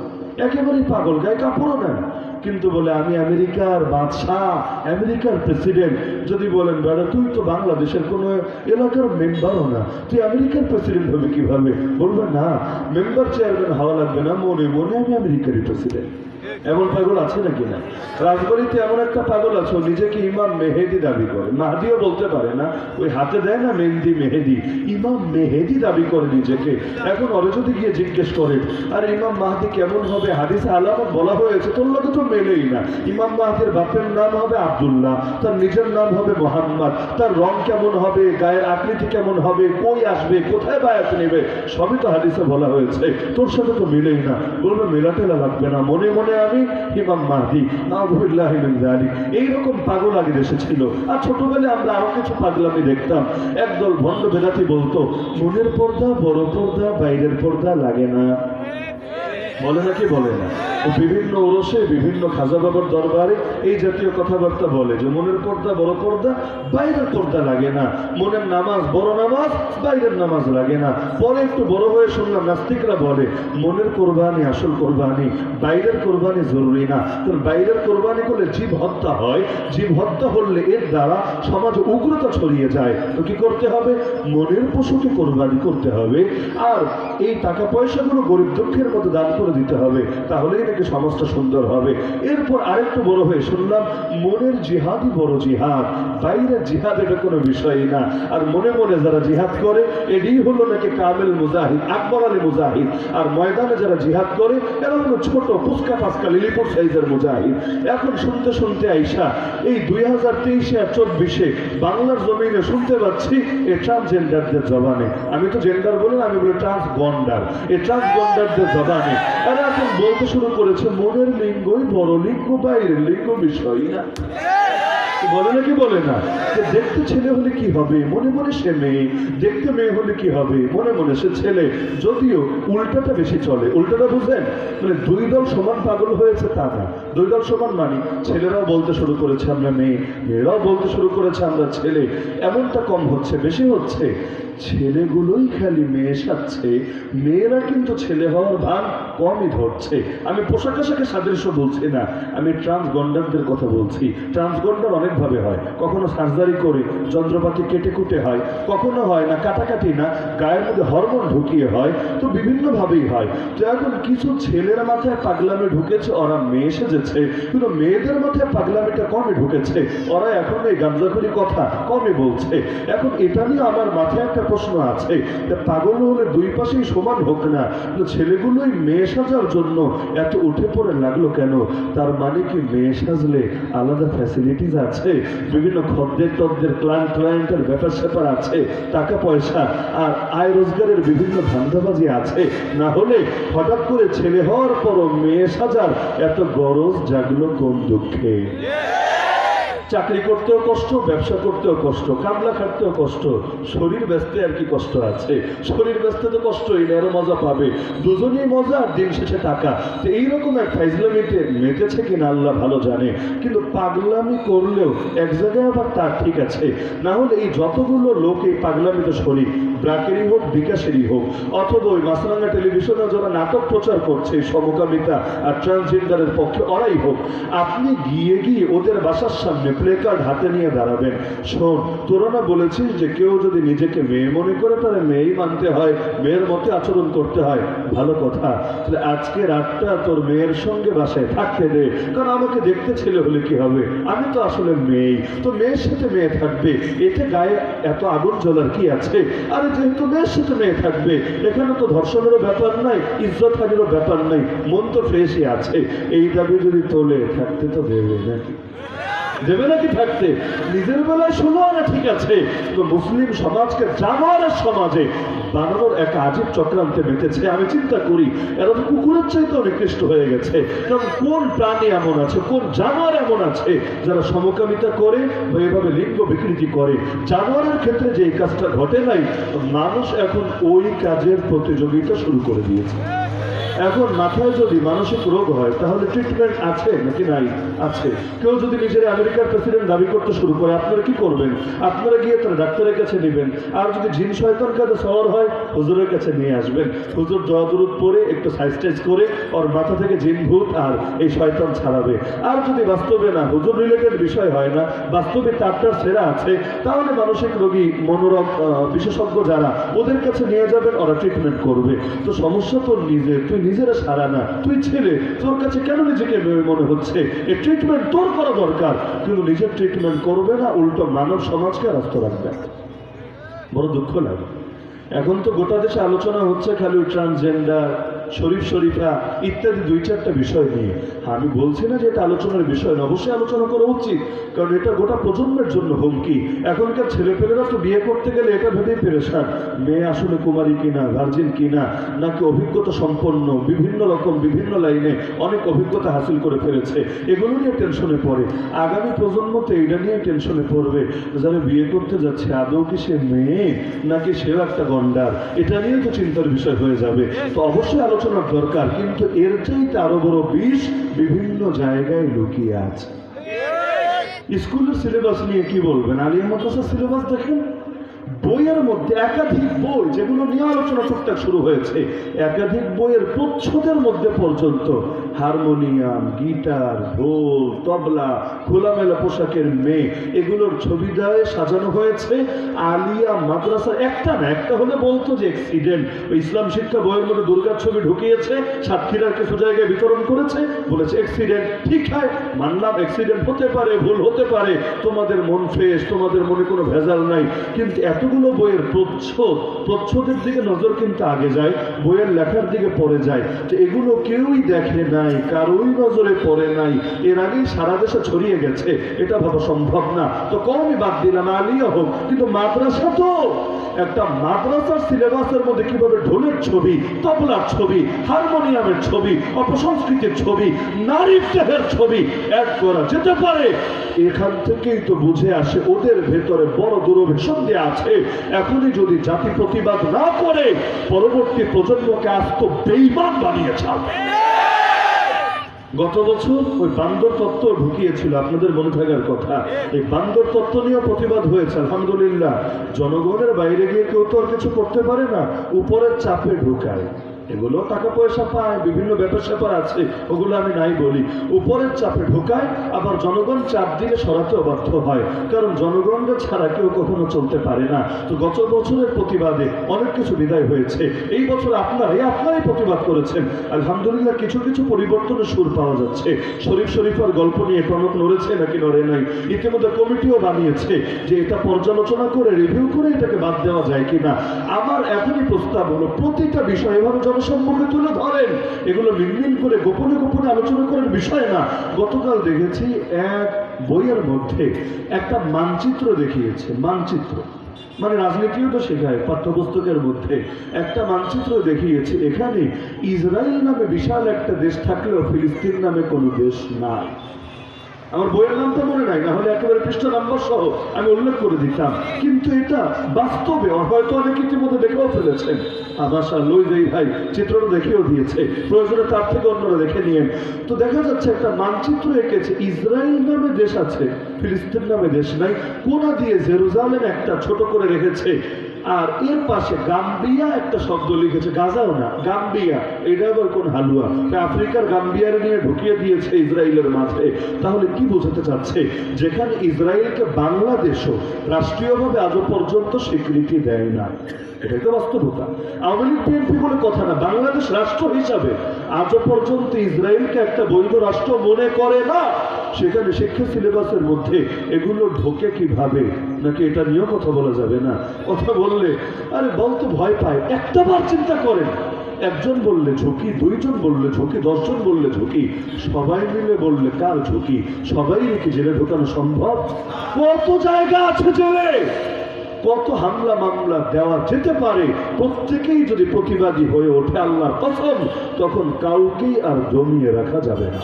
A: একেবারেই পাগল, গায়ে কাপড়ও নেন, কিন্তু বলে আমি আমেরিকার বাদশাহ, আমেরিকার প্রেসিডেন্ট। যদি বলেন বেড়া তুই তো বাংলাদেশের কোনো এলাকার মেম্বারও না, তুই আমেরিকার প্রেসিডেন্ট হবে কিভাবে? বলবে না, মেম্বার চেয়ারম্যান হওয়া লাগবে না, মনে মনে আমি আমেরিকারই প্রেসিডেন্ট। এমন পাগল আছে নাকি না? রাজবাড়িতে এমন একটা পাগল আছে, নিজেকে ইমাম মেহেদি দাবি করে, মাহাদিও বলতে পারে না, ওই হাতে দেয় না মেহেদি, মেহেদি, ইমাম মেহেদি দাবি করে নিজেকে। এখন ওরে যদি গিয়ে জিজ্ঞেস করে আর ইমাম মাহদি কেমন হবে, হাদিসে আলামত বলা হয়েছে, তোর লোকে তো মেলেই না। ইমাম মাহদির বাপের নাম হবে আব্দুল্লাহ, তার নিজের নাম হবে মোহাম্মদ, তার রং কেমন হবে, গায়ের আকৃতি কেমন হবে, কই আসবে, কোথায় বায়াত নেবে, সবই তো হাদিসে বলা হয়েছে, তোর সাথে তো মিলেই না। বলবে মেলাতে লাগবে না, মনে মনে আমি ইমাম মাহদি, নাউযুবিল্লাহি মিন যালিক। এইরকম পাগল আগে দেশে ছিল। আর ছোটবেলায় আমরা আরো কিছু পাগলামি দেখতাম। একদল ভণ্ড বেদাতি বলতো মনের পর্দা বড় পর্দা, বাইরের পর্দা লাগে না। বলে নাকি বলে না? ও বিভিন্ন ওরসে, বিভিন্ন খাজা বাবার দরবারে এই জাতীয় কথাবার্তা বলে যে মনের পর্দা বড় পর্দা, বাইরের পর্দা লাগে না। মনের নামাজ বড় নামাজ, বাইরের নামাজ লাগে না। পরে একটু বড় হয়ে শুনলাম নাস্তিকরা বলে মনের কোরবানি আসল কোরবানি, বাইরের কোরবানি জরুরি না। কারণ বাইরের কোরবানি করলে জীব হত্যা হয়, জীব হত্যা হলে এর দ্বারা সমাজে উগ্রতা ছড়িয়ে যায়। তো কি করতে হবে? মনের পশুকে কোরবানি করতে হবে, আর এই টাকা পয়সাগুলো গরিব দুঃখের মতো দান করে দিতে হবে, তাহলেই নাকি সমাজটা সুন্দর হবে। এরপর আরেকটু বড় হয়ে শুনলাম মনের জিহাদই বড় জিহাদ, বাইরের জিহাদ এটা কোনো বিষয়ই না। আর মনে মনে যারা জিহাদ করে এটাই হলো নাকি কামেল মুজাহিদ, আকবর আলী মুজাহিদ। আর ময়দানে যারা জিহাদ করে এরা হলো ছোট পুস্কা পাস্কা লিলিপুর সাইজের মুজাহিদ। এখন শুনতে শুনতে আইসা এই 2023 আর 24 বাংলার জমিনে শুনতে পাচ্ছি এই ট্রান্সজেন্ডারদের জবানে, আমি তো জেন্ডার বলি না, আমি বলি ট্রান্সগন্ডার, এই ট্রান্সগন্ডারদের জবানে এরা এখন বলতে শুরু করেছে মনের লিঙ্গই বড় লিঙ্গ, বাইরের লিঙ্গ বিষয় না। বলে নাকি বলে না? যে দেখতে ছেলে হলে কি হবে, মনে মনে সে মেয়ে, দেখতে মেয়ে হলে কি হবে, মনে মনে সে ছেলে। যদিও উল্টাটা বেশি চলে। উল্টাটা বুঝলেন? মানে দুই দল সমান পাগল হয়েছে তা না। দুই দল সমান মানে ছেলেরাও বলতে শুরু করেছে আমরা মেয়ে, মেয়েরাও বলতে শুরু করেছে আমরা ছেলে। এমনটা কম হচ্ছে, বেশি হচ্ছে ছেলেগুলোই খালি মেয়ে সাজছে, মেয়েরা কিন্তু ছেলে হওয়ার ভান কমই ধরছে। আমি পোশাক আশাকে সাদৃশ্য বলছি না, আমি ট্রান্সজেন্ডারদের কথা বলছি। ট্রান্সজেন্ডার অনেকভাবে হয়, কখনো সার্জারি করে যন্ত্রপাতি কেটে কুটে হয়, কখনো হয় না কাটাকাটি না, গায়ের মধ্যে হরমোন ঢুকিয়ে হয়, তো বিভিন্নভাবেই হয়। তো এখন কিছু ছেলের মাথায় পাগলামি ঢুকেছে, ওরা মেয়ে সেজেছে, কিন্তু মেয়েদের মাথায় পাগলামিটা কমই ঢুকেছে, ওরা এখন এই গাঞ্জাখুরি কথা কমই বলছে। এখন এটা নিয়ে আমার মাথায় একটা প্রশ্ন আছে, পাগল হলে দুই পাশেই সমান হোক না, ছেলেগুলোই মেয়ে সাজার জন্য এত উঠে পড়ে লাগলো কেন? তার মানে কি মেয়ে সাজলে আলাদা ফ্যাসিলিটিস আছে, বিভিন্ন খদ্দের টদ্দের ক্লায়েন্টের ব্যাপার স্যাপার আছে, টাকা পয়সা আর আয় রোজগারের বিভিন্ন ধান্দাবাজি আছে? না হলে হঠাৎ করে ছেলে হওয়ার পরও মেয়ে সাজার এত গরজ জাগলো কোন দুঃখে? চাকরি করতেও কষ্ট, ব্যবসা করতেও কষ্ট, কামলা খাটতেও কষ্ট, শরীর ব্যস্তে আর কি কষ্ট আছে? শরীর ব্যস্তে তো কষ্টই না, আরো মজা পাবে, দুজনেই মজা আর দিন শেষে টাকা। তো এইরকম এক ফাইজলামিতে মেতেছে কিনা আল্লাহ ভালো জানে, কিন্তু পাগলামি করলেও এক জায়গায় আবার তার ঠিক আছে। না হলে এই যতগুলো লোক এই পাগলামিতে শরীর, ব্রাকেরই হোক বিকাশেরই হোক, অথবা ওই মাছরাঙ্গা টেলিভিশনে যারা নাটক প্রচার করছে সমকামিতা আর ট্রান্সজেন্ডারের পক্ষে, ওরাই হোক, আপনি গিয়ে ওদের বাসার সামনে প্লে কার্ড হাতে নিয়ে দাঁড়াবেন, শোন তোরা না বলেছিস যে কেউ যদি নিজেকে মেয়ে মনে করে তাহলে মেয়েই মানতে হয়, মেয়ের মতে আচরণ করতে হয়, ভালো কথা, তাহলে আজকে রাতটা তোর মেয়ের সঙ্গে বাসায় থাকতে দে, কারণ আমাকে দেখতে ছেলে হলে কি হবে, আমি তো আসলে মেয়েই, তো মেয়ের সাথে মেয়ে থাকবে, এতে গায়ে এত আগুন জ্বলার কি আছে? আরে যেহেতু মেয়ের সাথে মেয়ে থাকবে, এখানে তো ধর্ষণেরও ব্যাপার নাই, ইজ্জত হানিরও ব্যাপার নাই, মন তো ফ্রেশই আছে, এই দাবি যদি তোলে থাকতে তো দেবে নাকি? দেবে নাকি থাকতে? নিজের বেলায় শোনো না, ঠিক আছে, তো মুসলিম সমাজকে জানোয়ারের সমাজে বানানোর এক আজীব চক্রান্তে মেতেছে। আমি চিন্তা করি এরা তো কুকুরের চাইতে নিকৃষ্ট হয়ে গেছে, কারণ কোন প্রাণী এমন আছে, কোন জানোয়ার এমন আছে যারা সমকামিতা করে বা এভাবে লিঙ্গ বিকৃতি করে? জানোয়ারের ক্ষেত্রে যে এই কাজটা ঘটে নাই, মানুষ এখন ওই কাজের প্রতিযোগিতা শুরু করে দিয়েছে। এখন মাথায় যদি মানসিক রোগ হয় তাহলে ট্রিটমেন্ট আছে নাকি নাই? আছে। কেউ যদি নিজের আমেরিকার প্রেসিডেন্ট দাবি করতে শুরু করে, আপনারা কি করবেন? আপনারা গিয়ে তারা ডাক্তারের কাছে নেবেন, আর যদি জিন শয়তান কাজে সওয়ার হয় হুজুরের কাছে নিয়ে আসবেন, হুজুর দোয়া দুরূদ পড়ে একটু সাইজ করে ওর মাথা থেকে জিন ভূত আর এই শয়তান ছাড়াবে। আর যদি বাস্তবে না, হুজুর রিলেটেড বিষয় হয় না, বাস্তবে তারটার সেরা আছে, তাহলে মানসিক রোগী মনোরোগ বিশেষজ্ঞ যারা, ওদের কাছে নিয়ে যাবেন, ওরা ট্রিটমেন্ট করবে। তো সমস্যা তো তুই নিজেরা সারা না, তুই ছেলে, তোর কাছে কেন নিজেকে মনে হচ্ছে? এই ট্রিটমেন্ট তোর করা দরকার, কিন্তু নিজের ট্রিটমেন্ট করবে না, উল্টো মানব সমাজকে রাস্ত রাখবে। বড় দুঃখ লাগে। এখন তো গোটা দেশে আলোচনা হচ্ছে খালি ট্রান্সজেন্ডার, শরীফা ইত্যাদি দুই চারটা বিষয় নিয়ে। আমি বলছি না যে এটা আলোচনার বিষয় না, অবশ্যই আলোচনা করা উচিত, কারণ এটা গোটা প্রজন্মের জন্য হুমকি। এখনকার ছেলেপেলেরা তো বিয়ে করতে গেলে এটা ভেবেই পেরেশান, মেয়ে আসলে কুমারী কিনা, ভার্জিন কিনা, নাকি অভিজ্ঞতা সম্পন্ন, বিভিন্ন রকম বিভিন্ন লাইনে অনেক অভিজ্ঞতা হাসিল করে ফেলেছে, এগুলো নিয়ে টেনশনে পড়ে। আগামী প্রজন্ম তো এইটা নিয়ে টেনশনে পড়বে, যারা বিয়ে করতে যাচ্ছে আদৌ কি সে মেয়ে নাকি সেও একটা গন্ডার, এটা নিয়ে তো চিন্তার বিষয় হয়ে যাবে। তো অবশ্যই আলোচনার দরকার, কিন্তু এর চাইতে আরো বড় বিষ বিভিন্ন জায়গায় লুকিয়ে আছে। স্কুলের সিলেবাস নিয়ে কি বলবেন? আলিয়া মাদ্রাসার সিলেবাস দেখেন, বইয়ের মধ্যে একাধিক বই যেগুলো নিয়ে আলোচনা টুকটাক শুরু হয়েছে, একাধিক বইয়ের প্রচ্ছদের মধ্যে পর্যন্ত হারমোনিয়াম, গিটার, ঢোল, তবলা, খোলামেলা পোশাকের মেয়ে, এগুলোর ছবি দেয় সাজানো হয়েছে। আলিয়া মাদ্রাসা একটা না, একটা হলে বলতো যে অ্যাক্সিডেন্ট, ওই ইসলাম শিক্ষা বইয়ের মধ্যে দুর্গার ছবি ঢুকিয়েছে, সাতক্ষীরার কিছু জায়গায় বিতরণ করেছে, বলেছে অ্যাক্সিডেন্ট। ঠিক হয়, মানলাম অ্যাক্সিডেন্ট হতে পারে, ভুল হতে পারে, তোমাদের মন ফ্রেশ, তোমাদের মনে কোনো ভেজাল নাই, কিন্তু এতগুলো বইয়ের প্রচ্ছদের দিকে নজর কিন্তু আগে যায়, বইয়ের লেখার দিকে পড়ে যায়। তো এগুলো কেউই দেখে নাই, কারোই নজরে পড়ে নাই, এর আগেই সারা দেশে ছড়িয়ে গেছে, এটা ভাবা সম্ভব না। তো কমই বাদ দিলাম, আলিয়া হোক, কিন্তু মাদ্রাসা তো একটা মাদ্রাসার সিলেবাসের মধ্যে কিভাবে ঢোলের ছবি, তবলার ছবি, হারমোনিয়ামের ছবি, অপসংস্কৃতির ছবি, নারীর দেহের ছবি অ্যাড করা যেতে পারে, এখান থেকেই তো বুঝে আসে ওদের ভেতরে বড় দুরভিসন্ধি আছে। এখনই যদি জাতি প্রতিবাদ না করে পরবর্তী প্রজন্মকে আস্ত বেঈমান বানিয়ে ছাড়বে। গত বছর ওই বান্দর তত্ত্ব ঢুকিয়েছিল, আপনাদের মনে থাকার কথা। এই বান্দর তত্ত্ব নিয়ে প্রতিবাদ হয়েছে আলহামদুলিল্লাহ। জনগণের বাইরে গিয়ে কেউ তো আর কিছু করতে পারে না, উপরের চাপে ঢুকায়। এগুলো টাকা পয়সা পায়, বিভিন্ন ব্যাপার স্যাপার আছে, ওগুলো আমি নাই বলি। উপরের চাপে ঢোকায়, আবার জনগণ চাপ দিলে সরাতেও বাধ্য হয়, কারণ জনগণকে ছাড়া কেউ কখনো চলতে পারে না। তো গত বছরের প্রতিবাদে অনেক কিছু বিদায় হয়েছে। এই বছর আপনারাই প্রতিবাদ করেছেন আলহামদুলিল্লাহ। কিছু কিছু পরিবর্তনের সুর পাওয়া যাচ্ছে। শরীফার গল্প নিয়ে টনক নড়েছে নাকি নড়ে নাই, ইতিমধ্যে কমিটিও বানিয়েছে যে এটা পর্যালোচনা করে রিভিউ করে এটাকে বাদ দেওয়া যায় কিনা। আমার এখনই প্রস্তাব হলো প্রতিটা বিষয় এভাবে সম্মুখে তুলে ধরেন, এগুলো মিনমিন করে গোপনে গোপনে আলোচনা করার বিষয় না। গতকাল দেখেছি এক বইয়ের মধ্যে একটা মানচিত্র দেখিয়েছে, মানচিত্র মানে রাজনীতিও তো শেখায় পাঠ্যপুস্তকের মধ্যে। একটা মানচিত্র দেখিয়েছে, এখানে ইসরায়েল নামে বিশাল একটা দেশ থাকলেও ফিলিস্তিন নামে কোনো দেশ নাই। আমার বইয়ের নামটা মনে নাই, না হলে একেবারে পৃষ্ঠ নাম্বার সহ আমি উল্লেখ করে দিতাম। কিন্তু এটা বাস্তবে হয়তো অনেক ইতিমধ্যে দেখেও ফেলেছেন। আবাসা লই ভাই চিত্রটা দেখিয়েও দিয়েছে, প্রয়োজনে তার থেকে অন্যরা দেখে নিয়েন। তো দেখা যাচ্ছে একটা মানচিত্র এঁকেছে, ইসরায়েল নামে দেশ আছে, ফিলিস্তিন নামে দেশ নাই। কোনা দিয়ে জেরুজালেম একটা ছোট করে রেখেছে, আর এর পাশে গাম্বিয়া একটা শব্দ লিখেছে, গাজাও না, গাম্বিয়া। এটা আবার কোন হালুয়া? আফ্রিকার গাম্বিয়ার নিয়ে ঢুকিয়ে দিয়েছে ইসরায়েলের মাঝে। তাহলে কি বোঝাতে চাচ্ছে? যেখানে ইসরায়েলকে বাংলাদেশও রাষ্ট্রীয়ভাবে আজও পর্যন্ত স্বীকৃতি দেয় না, এটা একটা বাস্তবতা। আওয়ামী লীগ বিএনপি বলে কথা না, বাংলাদেশ রাষ্ট্র হিসাবে আজও পর্যন্ত ইসরায়েলকে একটা বৈধ রাষ্ট্র মনে করে না। সেখানে শিক্ষা সিলেবাসের মধ্যে এগুলো ঢোকে কিভাবে? নাকি এটা নিয়েও কথা বলা যাবে না? কথা বললে আরে বলতে ভয় পায়। একটা বার চিন্তা করেন, একজন বললে ঝুঁকি, দুইজন বললে ঝুঁকি, 10 জন বললে ঝুঁকি, সবাই মিলে বললে কার ঝুঁকি? সবাই কি জেলে ঢোকানো সম্ভব? কত জায়গা আছে জেলে, কত হামলা মামলা দেওয়া যেতে পারে। প্রত্যেকেই যদি প্রতিবাদী হয়ে ওঠে আল্লাহর কসম, তখন কাউকেই আর জমিয়ে রাখা যাবে না।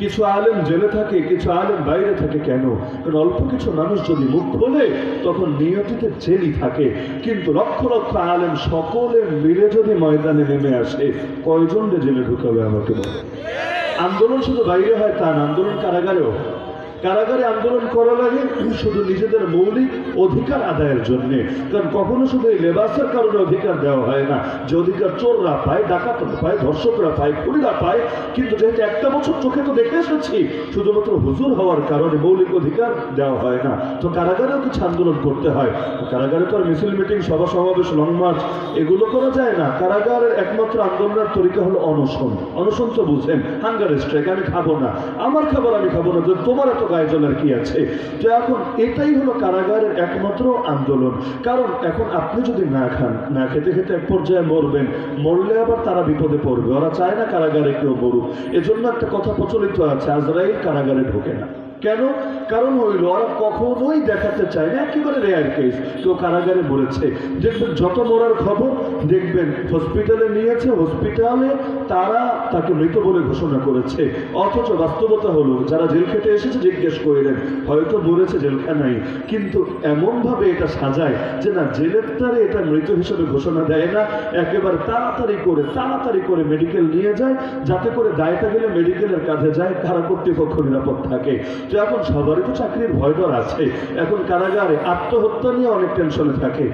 A: কিছু আলেম জেলে থাকে, কিছু আলেম বাইরে থাকে। কেন? কারণ অল্প কিছু মানুষ যদি মুখ খোলে তখন নিয়তিতে জেলই থাকে। কিন্তু লক্ষ লক্ষ আলেম সকলে মিলে যদি ময়দানে নেমে আসে, কয়জন জেলে ঢুকাবে আমাকে বলে? আন্দোলন শুধু বাইরে হয় তা না, আন্দোলন কারাগারেও। কারাগারে আন্দোলন করা লাগে শুধু নিজেদের মৌলিক অধিকার আদায়ের জন্য। কারণ কখনো শুধু এই লেবাসের কারণে অধিকার দেওয়া হয় না, যে অধিকার চোররা পায়, ডাকাতরা পায়, ধর্ষকরা পায়, খুনিরা পায়। কিন্তু যেহেতু একটা বছর চোখে তো দেখে এসেছি, শুধুমাত্র হুজুর হওয়ার কারণে মৌলিক অধিকার দেওয়া হয় না। তো কারাগারেও কিছু আন্দোলন করতে হয়। কারাগারে তো আর মিছিল মিটিং, সভা সমাবেশ, লং মার্চ এগুলো করা যায় না। কারাগারের একমাত্র আন্দোলনের তরিকা হলো অনশন। অনশন তো বুঝেন, হাঙ্গার স্ট্রাইক। আমি খাবো না, আমার খাবার আমি খাবো না, তোমার এত গায়ে জ্বলার কি আছে? তো এখন এটাই হলো কারাগারের একমাত্র আন্দোলন। কারণ এখন আপনি যদি না খান, না খেতে খেতে এক পর্যায়ে মরবেন, মরলে আবার তারা বিপদে পড়বে। ওরা চায় না কারাগারে কেউ মরুক। এজন্য একটা কথা প্রচলিত আছে, আজরাইল কারাগারে ঢোকে না। কেন? কারণ হইল ওরা কখনোই দেখাতে চায় না, একেবারে রেয়ার কেস কেউ কারাগারে মরেছে। দেখবেন যত মরার খবর দেখবেন হসপিটালে নিয়েছে, হসপিটালে তারা তাকে মৃত বলে ঘোষণা করেছে। অথচ বাস্তবতা হলো যারা জেল খেটে এসেছে জিজ্ঞেস করলেন, হয়তো মরেছে জেলখানায়, কিন্তু এমনভাবে এটা সাজায় যে না, জেলেরটারে এটা মৃত হিসেবে ঘোষণা দেয় না, একেবারে তাড়াতাড়ি করে মেডিকেল নিয়ে যায়, যাতে করে দায়টা গেলে মেডিকেলের কাছে যায়, কারা কর্তৃপক্ষ নিরাপদ থাকে। তো এখন সবারই তো চাকরির ভয় ডর আছে। এখন কারাগারে আত্মহত্যা নিয়ে অনেক টেনশনে থাকে।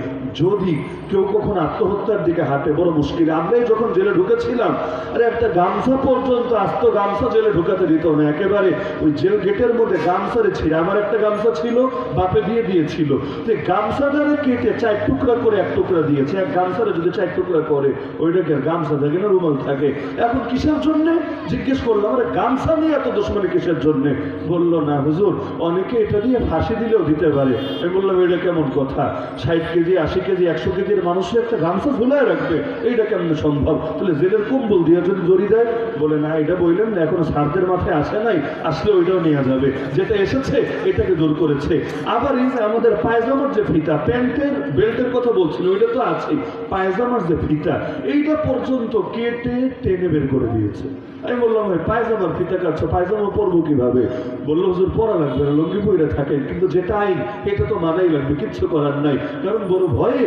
A: যদি কেউ কখন আত্মহত্যার দিকে হাঁটে, বড় মুশকিল। আমরাই যখন জেলে ঢুকেছিলাম, আরে একটা গামছা পর্যন্ত, আস্ত গামছা জেলে ঢুকাতে দিত না, একেবারে ওই জেল গেটের মধ্যে গামছারে ছিঁড়ে। আমার একটা গামছা ছিল, বাপে দিয়ে দিয়েছিল, তো গামছাটারে কেটে 4 টুকরা করে 1 টুকরা দিয়েছে। এক গামছারে যদি 4 টুকরা করে, ওইটাকে গামছা থাকে না, রুমাল থাকে। এখন কিসের জন্য জিজ্ঞেস করলাম, আরে গামছা নিয়ে এত দুশ্মনী কিসের জন্য? বললো না হুজুর, অনেকে এটা দিয়ে ফাঁসি দিলেও দিতে পারে। আমি বললাম এটা কেমন কথা? 60 কেজি 80 কেজি 100 কেজির মানুষের একটা গামছা ঝুলায় রাখবে, এইটা কেমন সম্ভব? তাহলে জেলের কম্বল দিয়ে যদি জড়ি দেয়? বলে না, এটা বললেন না, এখনো সারদের মাথায় আসে নাই, আসলে ওইটাও নেওয়া যাবে। যেটা এসেছে এটাকে দূর করেছে। আবার এই যে আমাদের পায়জামার যে ফিতা, প্যান্টের বেল্টের কথা বলছিল, ওইটা তো আছেই, পায়জামার যে ফিতা, এইটা পর্যন্ত কেটে টেনে বের করে দিয়েছে। আমি বললাম ভাই, পায়জামার ফিতা কাটছো, পায়জামা পরবো কিভাবে? বললো হুজুর পরা লাগবে না, লুঙ্গি পইরা থাকেন, কিন্তু যেটা আইন এটা তো মানাই লাগবে, কিচ্ছু করার নাই। কারণ বড় ভয়ে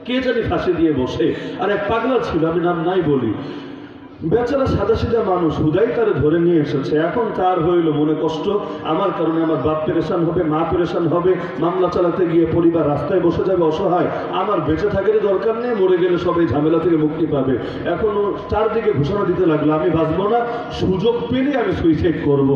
A: কে জানি ফাঁসি দিয়ে বসে। আর এক পাগলা ছিল, আমি নাম নাই বলি, বেচারা সাদাসিধা মানুষ, হুদাই তারে ধরে নিয়ে এসেছে। এখন তার হইল মনে কষ্ট, আমার কারণে আমার বাপ পেরেশান হবে, মা পেরেশান হবে, মামলা চালাতে গিয়ে পরিবার রাস্তায় বসে যাবে অসহায়, আমার বেঁচে থাকার দরকার নেই, মরে গেলে সবাই ঝামেলা থেকে মুক্তি পাবে। এখন ও চারদিকে ঘোষণা দিতে লাগলো, আমি বাঁচবো না, সুযোগ পেলে আমি সুইসাইড করব,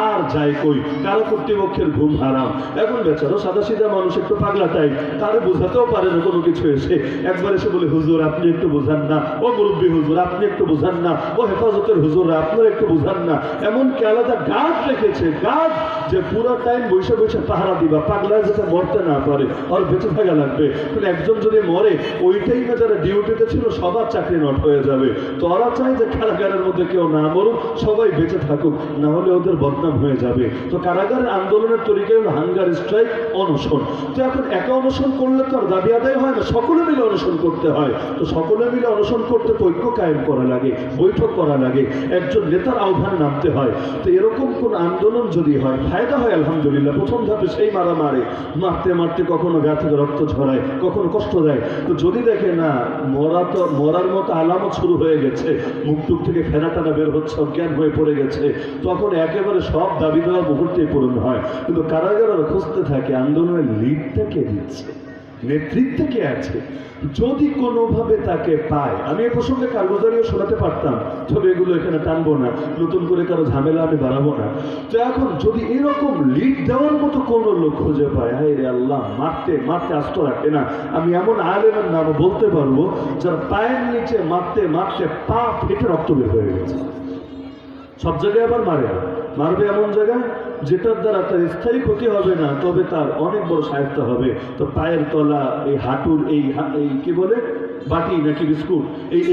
A: আর যাই কই কারো কর্তৃপক্ষের ঘুম হারাম। এখন বেচারো সাদাসিধা মানুষ, একটু পাগলা টাইপ, তারে বোঝাতেও পারে না কোনো কিছু। এসে একবার এসে বলে, হুজুর আপনি একটু বোঝান না, ও মুরব্বী হুজুর আপনি একটু বোঝান না, ও হেফাজতের হুজুররা আপনারা একটু বোঝান না। এমনকি আলাদা গার্ড রেখেছে, গার্ড যে পুরো টাইম বসে বসে পাহারা দিবা, পাগলায় যাতে মরতে না পারে, আর বেঁচে থাকা লাগবে। কিন্তু একজন যদি মরে, ওই টাইমে যারা ডিউটিতে ছিল সবার চাকরি নট হয়ে যাবে। তো ওরা চায় যে কারাগারের মধ্যে কেউ না মরুক, সবাই বেঁচে থাকুক, না হলে ওদের বদনাম হয়ে যাবে। তো কারাগারের আন্দোলনের তরিকা হলো হাঙ্গার স্ট্রাইক, অনশন। তো এখন একা অনশন করলে তো আর দাবি আদায় হয় না, সকলে মিলে অনশন করতে হয়। তো সকলে মিলে অনশন করতে ঐক্য কায়েম করা লাগে, বৈঠক করা লাগে, একজন নেতার আহ্বানে নামতে হয়। তো এরকম কোন আন্দোলন যদি হয়, ফায়দা হয় আলহামদুলিল্লাহ। প্রথম ধাপে সেই মারা মারে, মারতে মারতে কখনো গা থেকে রক্ত ঝরায়, কখনো কষ্ট দেয়। তো যদি দেখে না মরার মতো আলামত শুরু হয়ে গেছে, মুখ টুক থেকে ফেনা টানা বের হচ্ছে, অজ্ঞান হয়ে পড়ে গেছে, তখন একেবারে সব দাবি দেওয়া মুহূর্তেই পূরণ হয়। কিন্তু কারাগারের খুঁজতে থাকে আন্দোলনের লিডটা কে দিচ্ছে, নেতৃত্বে কে আছে। যদি কোনোভাবে তাকে পায়, আমি এ প্রসঙ্গে কারগুজারিও শোনাতে পারতাম, তবে এগুলো এখানে টানবো না, নতুন করে কারো ঝামেলা আমি বাড়াবো না। তো এখন যদি এরকম লিড দেওয়ার মতো কোনো লোক খুঁজে পায়, হায় রে আল্লাহ, মারতে মারতে আস্ত রাখে না। আমি এমন আলেমের নাম বলতে পারবো যার পায়ের নিচে মারতে মারতে পা ফেটে রক্ত বের হয়ে গেছে। সব জায়গায় আবার মারবে এমন জায়গায় যেটার দ্বারা তার স্থায়ী ক্ষতি হবে না, তবে তার অনেক বড় সাহায্য হবে। তো পায়ের তলা, এই হাঁটুর এই কি বলে বাটি নাকি বিস্কুট,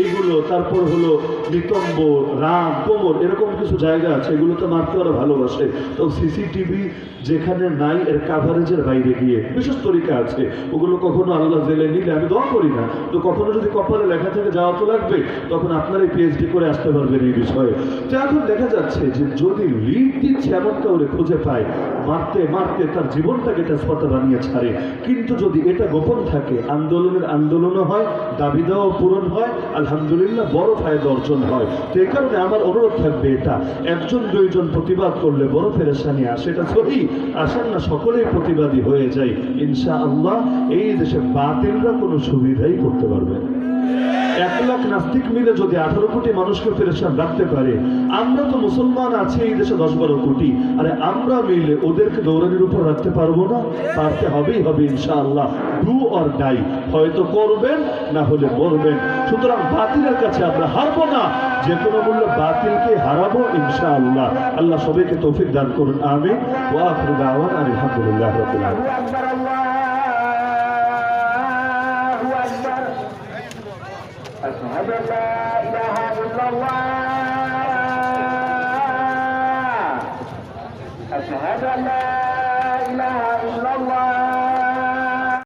A: এইগুলো, তারপর হলো নিতম্ব, রাম, কোমর, এরকম কিছু জায়গা আছে, এগুলো তো মারতে ওরা ভালোবাসে। তো সিসিটিভি যেখানে নাই, এর কাভারেজের বাইরে গিয়ে বিশেষ তরিকা আছে, ওগুলো কখনো আল্লাহ জেলে নিলে, আমি দোয়া করি না, তো কখনো যদি কপালে লেখা থেকে যাওয়া তো লাগবে, তখন আপনারাই পিএইচডি করে আসতে পারবেন এই বিষয়ে। তো এখন দেখা যাচ্ছে যে যদি লিড দিচ্ছে এমন কাউরে খুঁজে পায়, মারতে মারতে তার জীবনটাকে তেজপাতা বানিয়ে ছাড়ে। কিন্তু যদি এটা গোপন থাকে, আন্দোলনও হয়, দাবি দেওয়া পূরণ হয়, আলহামদুলিল্লাহ বড় ফায়দা অর্জন হয়। তো এই কারণে আমার অনুরোধ থাকবে, এটা একজন দুইজন প্রতিবাদ করলে বড় পেরেশানি আসে, এটা সহি আসেন না, সকলেই প্রতিবাদী হয়ে যায় ইনশাআল্লাহ। এই দেশে বাতিলরা কোনো সুবিধাই করতে পারবে না। 1 লাখ নাস্তিক মিলে যদি 18 কোটি মানুষকে পেরেশান রাখতে পারে, আমরা তো মুসলমান আছি এই দেশে 10-12 কোটি, আরে আমরা মিলে ওদেরকে দৌড়ানির উপর রাখতে পারবো না? পারতে হবেই হবে ইনশাআল্লাহ। ডু অর ডাই, হয়তো করবেন, না হলে মরবেন। সুতরাং বাতিলের কাছে আমরা হারবো না, যে কোনো মূল্যে বাতিলকে হারাবো ইনশাআল্লাহ। আল্লাহ সবাইকে তৌফিক দান করুন, আমিন। ওয়া আখিরু দাওয়ানা আলহামদুলিল্লাহি রাব্বিল আলামিন।
B: أشهد أن لا إله إلا الله أشهد أن لا